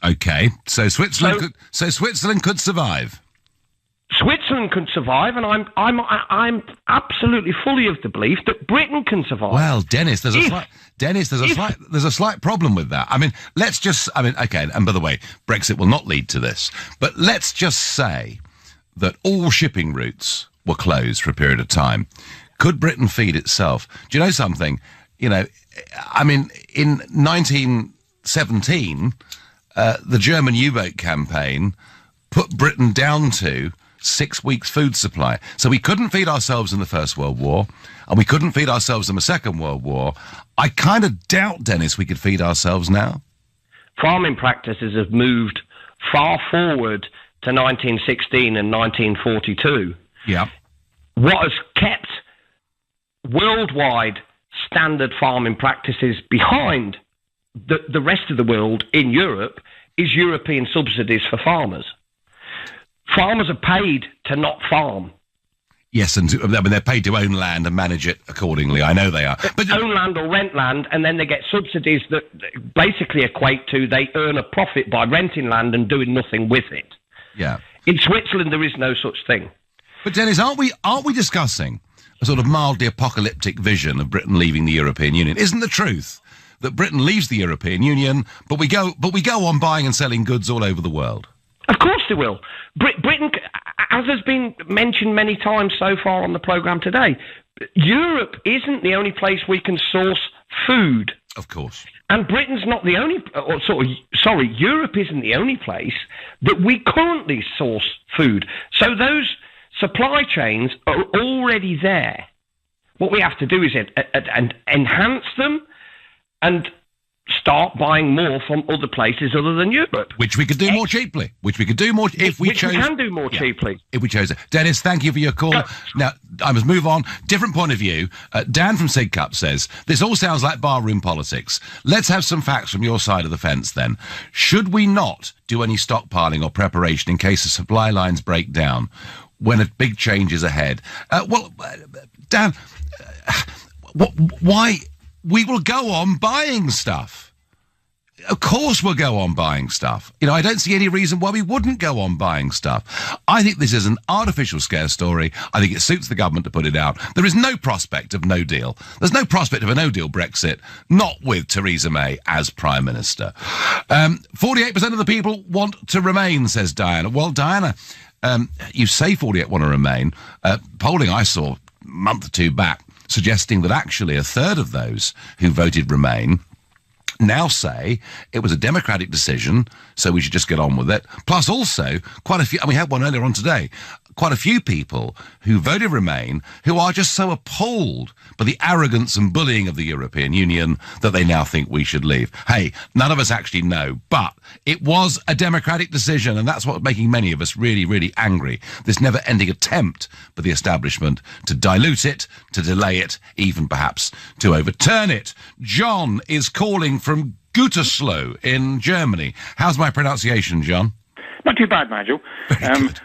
Okay, so Switzerland could survive. Switzerland can survive, and I'm absolutely fully of the belief that Britain can survive. Well, Dennis, there's a slight problem with that. I mean, okay, and by the way, Brexit will not lead to this, but let's just say that all shipping routes were closed for a period of time. Could Britain feed itself? Do you know something? You know, I mean, in 1917, the German U-boat campaign put Britain down to 6 weeks' food supply. So we couldn't feed ourselves in the First World War, and we couldn't feed ourselves in the Second World War. I kind of doubt, Dennis, we could feed ourselves now. Farming practices have moved far forward to 1916 and 1942. Yeah. What has kept worldwide standard farming practices behind the rest of the world in Europe is European subsidies for farmers. Farmers are paid to not farm. Yes, and they're paid to own land and manage it accordingly. I know they are. But own land or rent land, and then they get subsidies that basically equate to they earn a profit by renting land and doing nothing with it. Yeah. In Switzerland, there is no such thing. But Dennis, aren't we discussing a sort of mildly apocalyptic vision of Britain leaving the European Union? Isn't the truth that Britain leaves the European Union, but we go on buying and selling goods all over the world? Of course they will. Britain, as has been mentioned many times so far on the programme today, Europe isn't the only place we can source food. Of course. And Britain's not the only, Europe isn't the only place that we currently source food. So those supply chains are already there. What we have to do is enhance them and start buying more from other places other than Europe. Which we could do more cheaply. Which we could do more if we chose. We can do more cheaply. If we chose it. Dennis, thank you for your call. Now, I must move on. Different point of view. Dan from Sidcup says, this all sounds like barroom politics. Let's have some facts from your side of the fence then. Should we not do any stockpiling or preparation in case the supply lines break down when a big change is ahead? Dan, why? We will go on buying stuff. Of course we'll go on buying stuff. You know, I don't see any reason why we wouldn't go on buying stuff. I think this is an artificial scare story. I think it suits the government to put it out. There is no prospect of no deal. There's no prospect of a no-deal Brexit, not with Theresa May as Prime Minister. 48% of the people want to remain, says Diana. Well, Diana, you say 48 want to remain. Polling I saw a month or two back suggesting that actually a third of those who voted Remain now say it was a democratic decision, so we should just get on with it. Plus also, quite a few, and we had one earlier on today, quite a few people who voted Remain who are just so appalled by the arrogance and bullying of the European Union that they now think we should leave. Hey, none of us actually know, but it was a democratic decision, and that's what's making many of us really, really angry. This never-ending attempt by the establishment to dilute it, to delay it, even perhaps to overturn it. John is calling from Gütersloh in Germany. How's my pronunciation, John? Not too bad, Nigel. But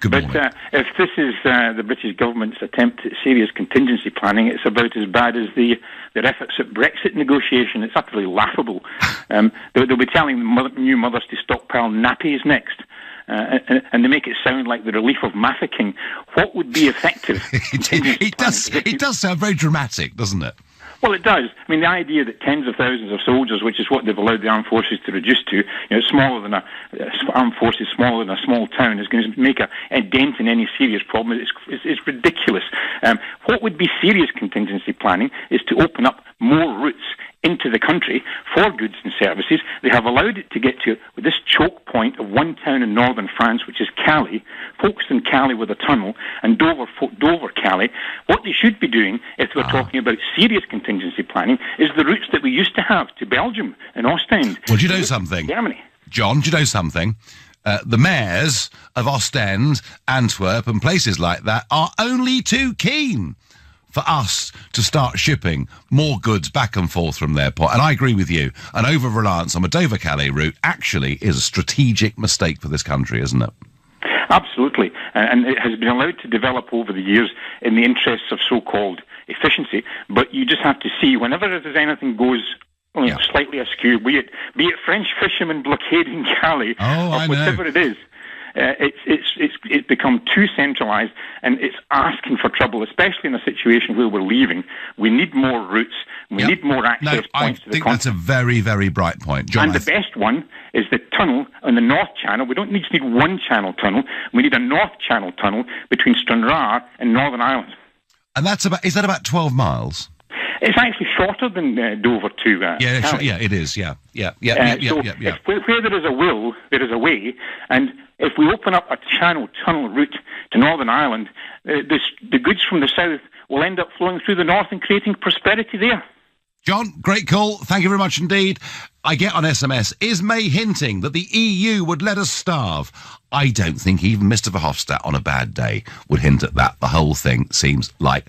if this is the British government's attempt at serious contingency planning, it's about as bad as their efforts at Brexit negotiation. It's utterly laughable. They'll be telling new mothers to stockpile nappies next. And they make it sound like the relief of mafficking. What would be effective? It does sound very dramatic, doesn't it? Well, it does. I mean, the idea that tens of thousands of soldiers, which is what they've allowed the armed forces to reduce to, smaller than armed forces smaller than a small town, is going to make a dent in any serious problem. It's ridiculous. What would be serious contingency planning is to open up more routes into the country for goods and services. They have allowed it to get to with this choke point of one town in northern France, which is Calais, Folkestone Calais with a tunnel, and Dover Calais. What they should be doing, if we're talking about serious contingency planning, is the routes that we used to have to Belgium and Ostend. Well, do you know something? Germany. John, do you know something? The mayors of Ostend, Antwerp and places like that are only too keen for us to start shipping more goods back and forth from their port. And I agree with you. An over-reliance on the Dover-Calais route actually is a strategic mistake for this country, isn't it? Absolutely. And it has been allowed to develop over the years in the interests of so-called efficiency. But you just have to see, whenever there's anything goes slightly askew, be it French fishermen blockading Calais or whatever it is, it's become too centralised, and it's asking for trouble, especially in a situation where we're leaving. We need more routes. We need more access points to the continent. That's a very, very bright point, John. And the best one is the tunnel on the North Channel. We don't need one channel tunnel. We need a North Channel tunnel between Stranraer and Northern Ireland. And is that about 12 miles? It's actually shorter than Dover to Calais. It is. Where there is a will, there is a way, and if we open up a tunnel route to Northern Ireland, the goods from the south will end up flowing through the north and creating prosperity there. John, great call. Thank you very much indeed. I get on SMS, is May hinting that the EU would let us starve? I don't think even Mr. Verhofstadt on a bad day would hint at that. The whole thing seems like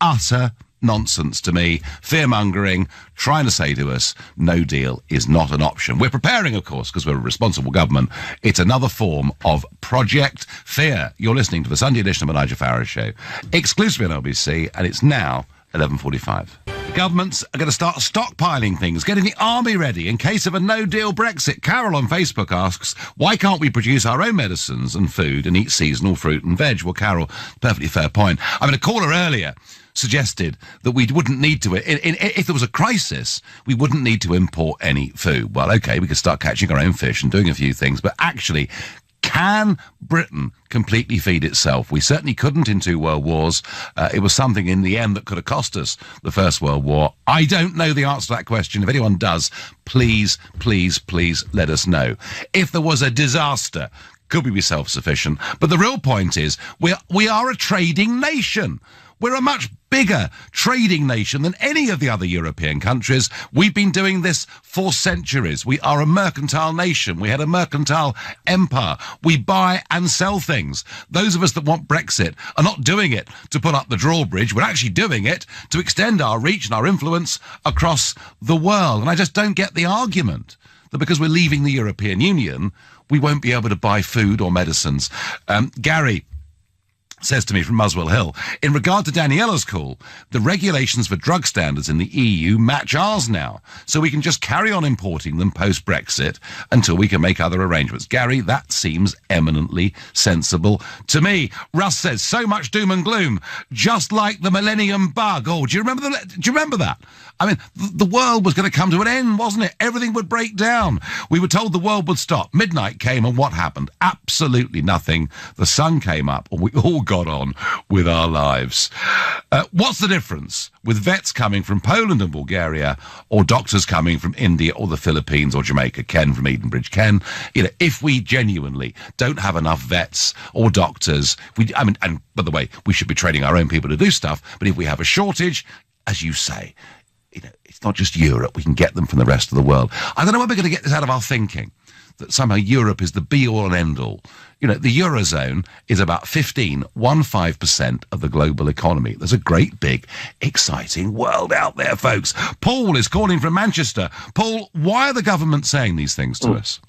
utter nonsense to me. Fear-mongering, trying to say to us, no deal is not an option. We're preparing, of course, because we're a responsible government. It's another form of Project Fear. You're listening to the Sunday edition of the Nigel Farage Show, exclusively on LBC, and it's now 11:45. Governments are going to start stockpiling things, getting the army ready in case of a no-deal Brexit. Carol on Facebook asks, why can't we produce our own medicines and food and eat seasonal fruit and veg? Well, Carol, perfectly fair point. I mean, a caller earlier suggested that we wouldn't need to, if there was a crisis, we wouldn't need to import any food. Well, okay, we could start catching our own fish and doing a few things, but actually, can Britain completely feed itself? We certainly couldn't in 2 world wars. It was something in the end that could have cost us the First World War. I don't know the answer to that question. If anyone does, please, please, please let us know. If there was a disaster, could we be self-sufficient? But the real point is, we are a trading nation. We're a much bigger trading nation than any of the other European countries. We've been doing this for centuries. We are a mercantile nation. We had a mercantile empire. We buy and sell things. Those of us that want Brexit are not doing it to put up the drawbridge. We're actually doing it to extend our reach and our influence across the world. And I just don't get the argument that because we're leaving the European Union, we won't be able to buy food or medicines. Gary says to me from Muswell Hill, in regard to Daniella's call, the regulations for drug standards in the EU match ours now, so we can just carry on importing them post-Brexit until we can make other arrangements. Gary, that seems eminently sensible to me. Russ says, so much doom and gloom, just like the millennium bug. Oh, do you remember that? I mean, the world was going to come to an end, wasn't it? Everything would break down. We were told the world would stop. Midnight came, and what happened? Absolutely nothing. The sun came up, and we all got on with our lives. What's the difference with vets coming from Poland and Bulgaria, or doctors coming from India or the Philippines or Jamaica? Ken from Edenbridge. Ken, if we genuinely don't have enough vets or doctors, and by the way, we should be training our own people to do stuff, but if we have a shortage, as you say, it's not just Europe. We can get them from the rest of the world. I don't know when we're going to get this out of our thinking, that somehow Europe is the be-all and end-all. The Eurozone is about 15% of the global economy. There's a great, big, exciting world out there, folks. Paul is calling from Manchester. Paul, why are the government saying these things to us?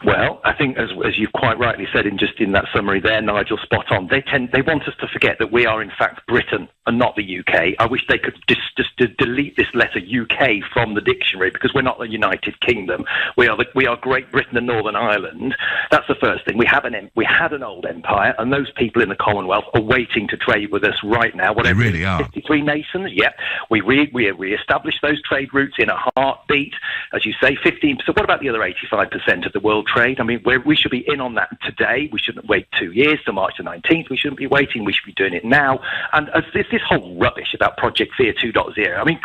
Well, I think, as you've quite rightly said in that summary there, Nigel, spot on. They want us to forget that we are in fact Britain and not the UK. I wish they could just delete this letter UK from the dictionary, because we're not the United Kingdom. We are Great Britain and Northern Ireland. That's the first thing. We had an old empire, and those people in the Commonwealth are waiting to trade with us right now. Whatever, they really are. 53 nations. Yep, we re-established those trade routes in a heartbeat, as you say. 15%. What about the other 85%? 10% of the world trade. I mean, we should be in on that today. We shouldn't wait 2 years to March the 19th. We shouldn't be waiting. We should be doing it now. And this whole rubbish about Project Fear 2.0, I mean,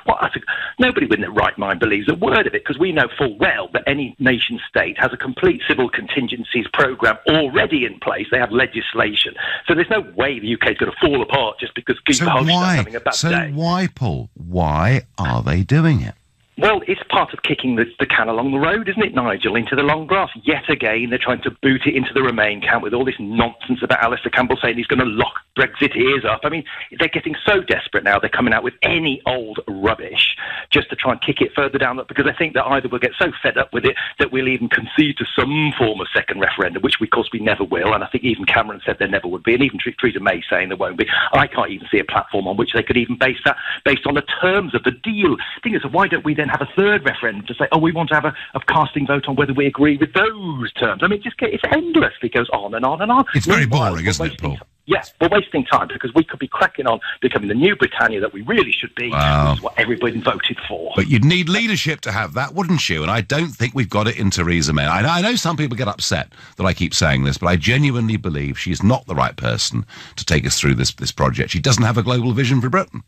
nobody within their right mind believes a word of it, because we know full well that any nation state has a complete civil contingencies program already in place. They have legislation. So there's no way the UK is going to fall apart just because Guy Verhofstadt's having a bad day. So why, Paul? Why are they doing it? Well, it's part of kicking the can along the road, isn't it, Nigel, into the long grass? Yet again, they're trying to boot it into the Remain camp with all this nonsense about Alistair Campbell saying he's going to lock Brexit ears up. I mean, they're getting so desperate now, they're coming out with any old rubbish just to try and kick it further down, because I think that either we'll get so fed up with it that we'll even concede to some form of second referendum, which, of course, we never will. And I think even Cameron said there never would be, and even Theresa May saying there won't be. I can't even see a platform on which they could even base that based on the terms of the deal. The thing is, why don't we then have a third referendum to say, we want to have a casting vote on whether we agree with those terms? I mean, it's endlessly goes on and on and on. It's very boring, isn't it, Paul? Yes, we're wasting time, because we could be cracking on becoming the new Britannia that we really should be, which is what everybody voted for. But you'd need leadership to have that, wouldn't you? And I don't think we've got it in Theresa May. I know some people get upset that I keep saying this, but I genuinely believe she's not the right person to take us through this project. She doesn't have a global vision for Britain.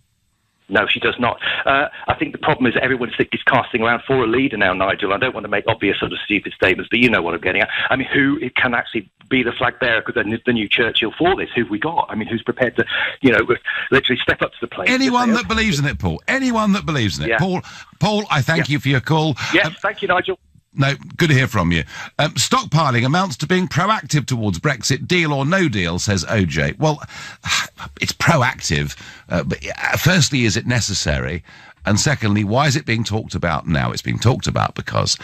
No, she does not. I think the problem is that everyone is casting around for a leader now, Nigel. I don't want to make obvious sort of stupid statements, but you know what I'm getting at. I mean, who can actually be the flag bearer, because the new Churchill for this? Who've we got? I mean, who's prepared to, literally step up to the plate? Anyone that believes in it, Paul. Anyone that believes in it. Yeah. Paul, I thank you for your call. Yes, thank you, Nigel. No, good to hear from you. Stockpiling amounts to being proactive towards Brexit, deal or no deal, says OJ. Well, it's proactive, but firstly, is it necessary? And secondly, why is it being talked about now? It's being talked about because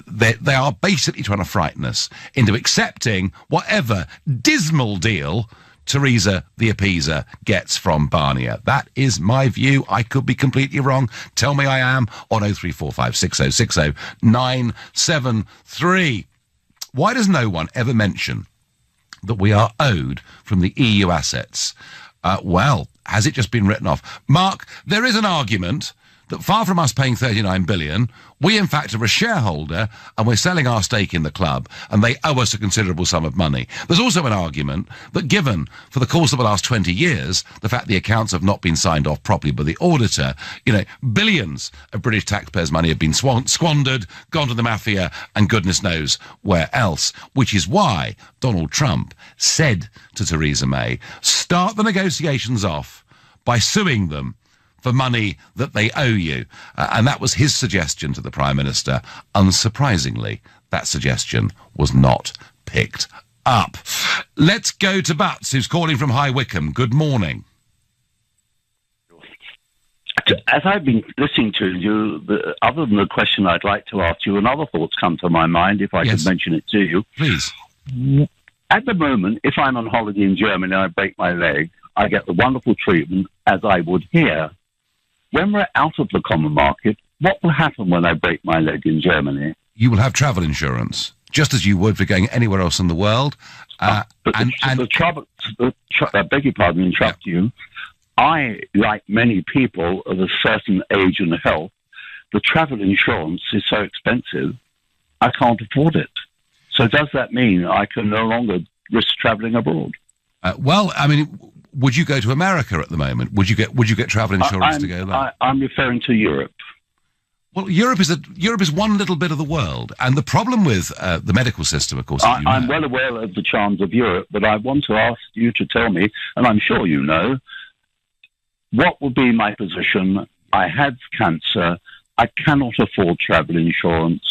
they are basically trying to frighten us into accepting whatever dismal deal Theresa the Appeaser gets from Barnier. That is my view. I could be completely wrong. Tell me I am on 0345 6060 973. Why does no one ever mention that we are owed from the EU assets? Well, has it just been written off? Mark, there is an argument that far from us paying 39 billion, we in fact are a shareholder and we're selling our stake in the club and they owe us a considerable sum of money. There's also an argument that given for the course of the last 20 years, the fact the accounts have not been signed off properly by the auditor, billions of British taxpayers' money have been squandered, gone to the mafia and goodness knows where else, which is why Donald Trump said to Theresa May, start the negotiations off by suing them for money that they owe you. And that was his suggestion to the Prime Minister. Unsurprisingly, that suggestion was not picked up. Let's go to Butts, who's calling from High Wycombe. Good morning. As I've been listening to you, other than the question I'd like to ask you, another thought's come to my mind, if I could mention it to you. Please. At the moment, if I'm on holiday in Germany and I break my leg, I get the wonderful treatment as I would here. When we're out of the common market, what will happen when I break my leg in Germany? You will have travel insurance, just as you would for going anywhere else in the world. I beg your pardon, interrupt you. I, like many people of a certain age and health, the travel insurance is so expensive, I can't afford it. So does that mean I can no longer risk travelling abroad? Well, I mean, would you go to America at the moment? Would you get travel insurance to go there? I'm referring to Europe. Well, Europe is one little bit of the world, and the problem with the medical system, of course. I'm well aware of the charms of Europe, but I want to ask you to tell me, and I'm sure you know, what will be my position? I have cancer. I cannot afford travel insurance.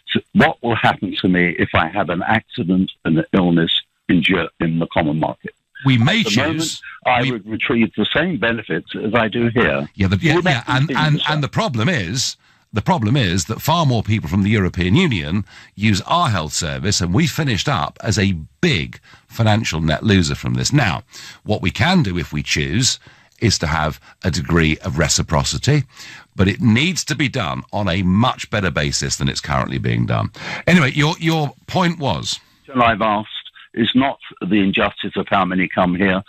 So what will happen to me if I have an accident and an illness in the common market? We may choose. I would retrieve the same benefits as I do here. And the problem is that far more people from the European Union use our health service, and we finished up as a big financial net loser from this. Now, what we can do if we choose is to have a degree of reciprocity, but it needs to be done on a much better basis than it's currently being done. Anyway, your point was? I've asked is not the injustice of how many come here.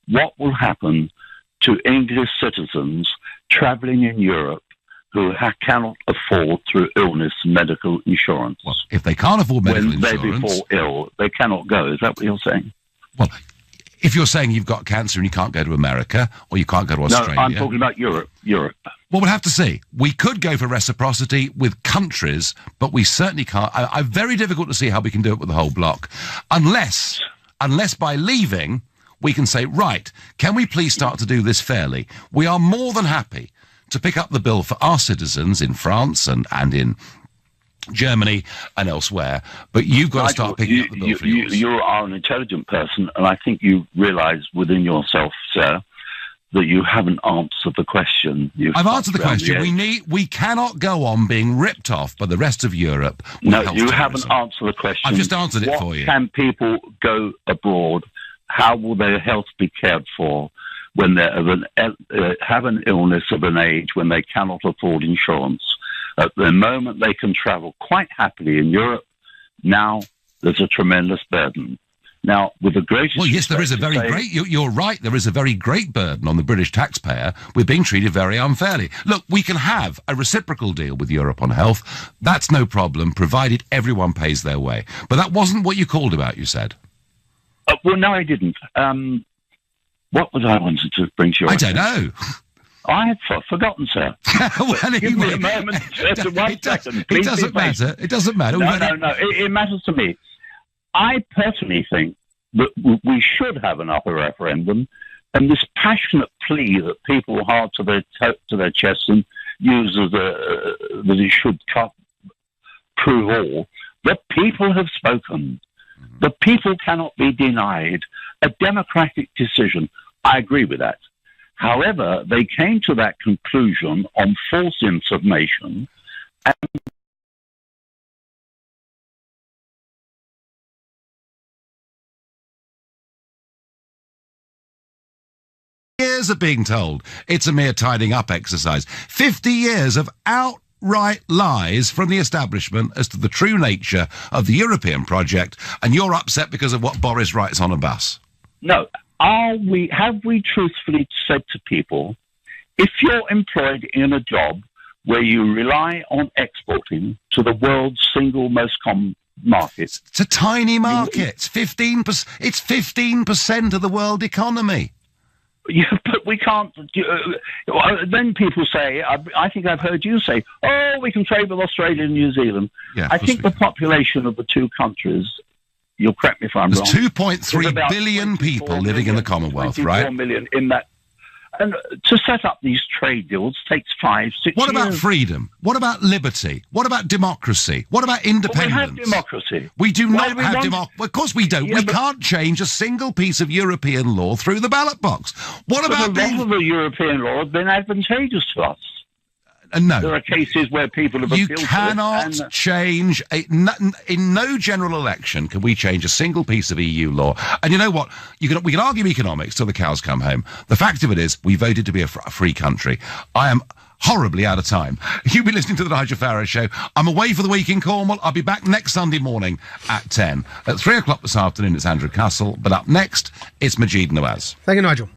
What will happen to English citizens travelling in Europe who cannot afford through illness medical insurance. Well, if they can't afford medical insurance... When they fall ill, they cannot go. Is that what you're saying? Well, if you're saying you've got cancer and you can't go to America, or you can't go to Australia... No, I'm talking about Europe. Well, we'll have to see. We could go for reciprocity with countries, but we certainly can't. I'm very difficult to see how we can do it with the whole bloc. Unless by leaving, we can say, right, can we please start to do this fairly? We are more than happy to pick up the bill for our citizens in France and in Germany and elsewhere, but you've got to start picking up the bill for yours. You are an intelligent person, and I think you realise within yourself, sir, that you haven't answered the question. I've answered the question. We cannot go on being ripped off by the rest of Europe. No, you haven't answered the question. I've just answered it for you. Can people go abroad? How will their health be cared for when they have an illness of an age when they cannot afford insurance? At the moment, they can travel quite happily in Europe. Now, there's a tremendous burden. Now, with the greatest... Well, yes, there is a very great... You're right, there is a very great burden on the British taxpayer. We're being treated very unfairly. Look, we can have a reciprocal deal with Europe on health. That's no problem, provided everyone pays their way. But that wasn't what you called about, you said. Well, no, I didn't. What was I wanted to bring to your attention? I don't know. I have forgotten, sir. Well, give me a moment. It doesn't matter. It doesn't matter. No. It matters to me. I personally think that we should have an upper referendum, and this passionate plea that people hard to their chests and use as that it should prove all. The people have spoken. The people cannot be denied a democratic decision. I agree with that. However, they came to that conclusion on false information and years of being told it's a mere tidying up exercise. 50 years of outright lies from the establishment as to the true nature of the European project, and you're upset because of what Boris writes on a bus. No. Have we truthfully said to people, if you're employed in a job where you rely on exporting to the world's single most common market? It's a tiny market. It's 15%. It's 15% of the world economy. But we can't. Then people say, I think I've heard you say, oh, we can trade with Australia and New Zealand. Yeah, I think the population of the two countries, you'll correct me if I'm wrong. There's 2.3 billion people living in the Commonwealth, right? 24 million in that. And to set up these trade deals takes 5-6 years. What about freedom? What about liberty? What about democracy? What about independence? Well, we have democracy. We do not have democracy. Of course we don't. Yeah, we can't change a single piece of European law through the ballot box. What about a lot of the European law has been advantageous to us? No. There are cases where people have appealed to it. You cannot change... in no general election can we change a single piece of EU law. And you know what? We can argue economics till the cows come home. The fact of it is, we voted to be a free country. I am horribly out of time. You've been listening to the Nigel Farage Show. I'm away for the week in Cornwall. I'll be back next Sunday morning at 10. At 3 o'clock this afternoon, it's Andrew Castle. But up next, it's Majid Nawaz. Thank you, Nigel.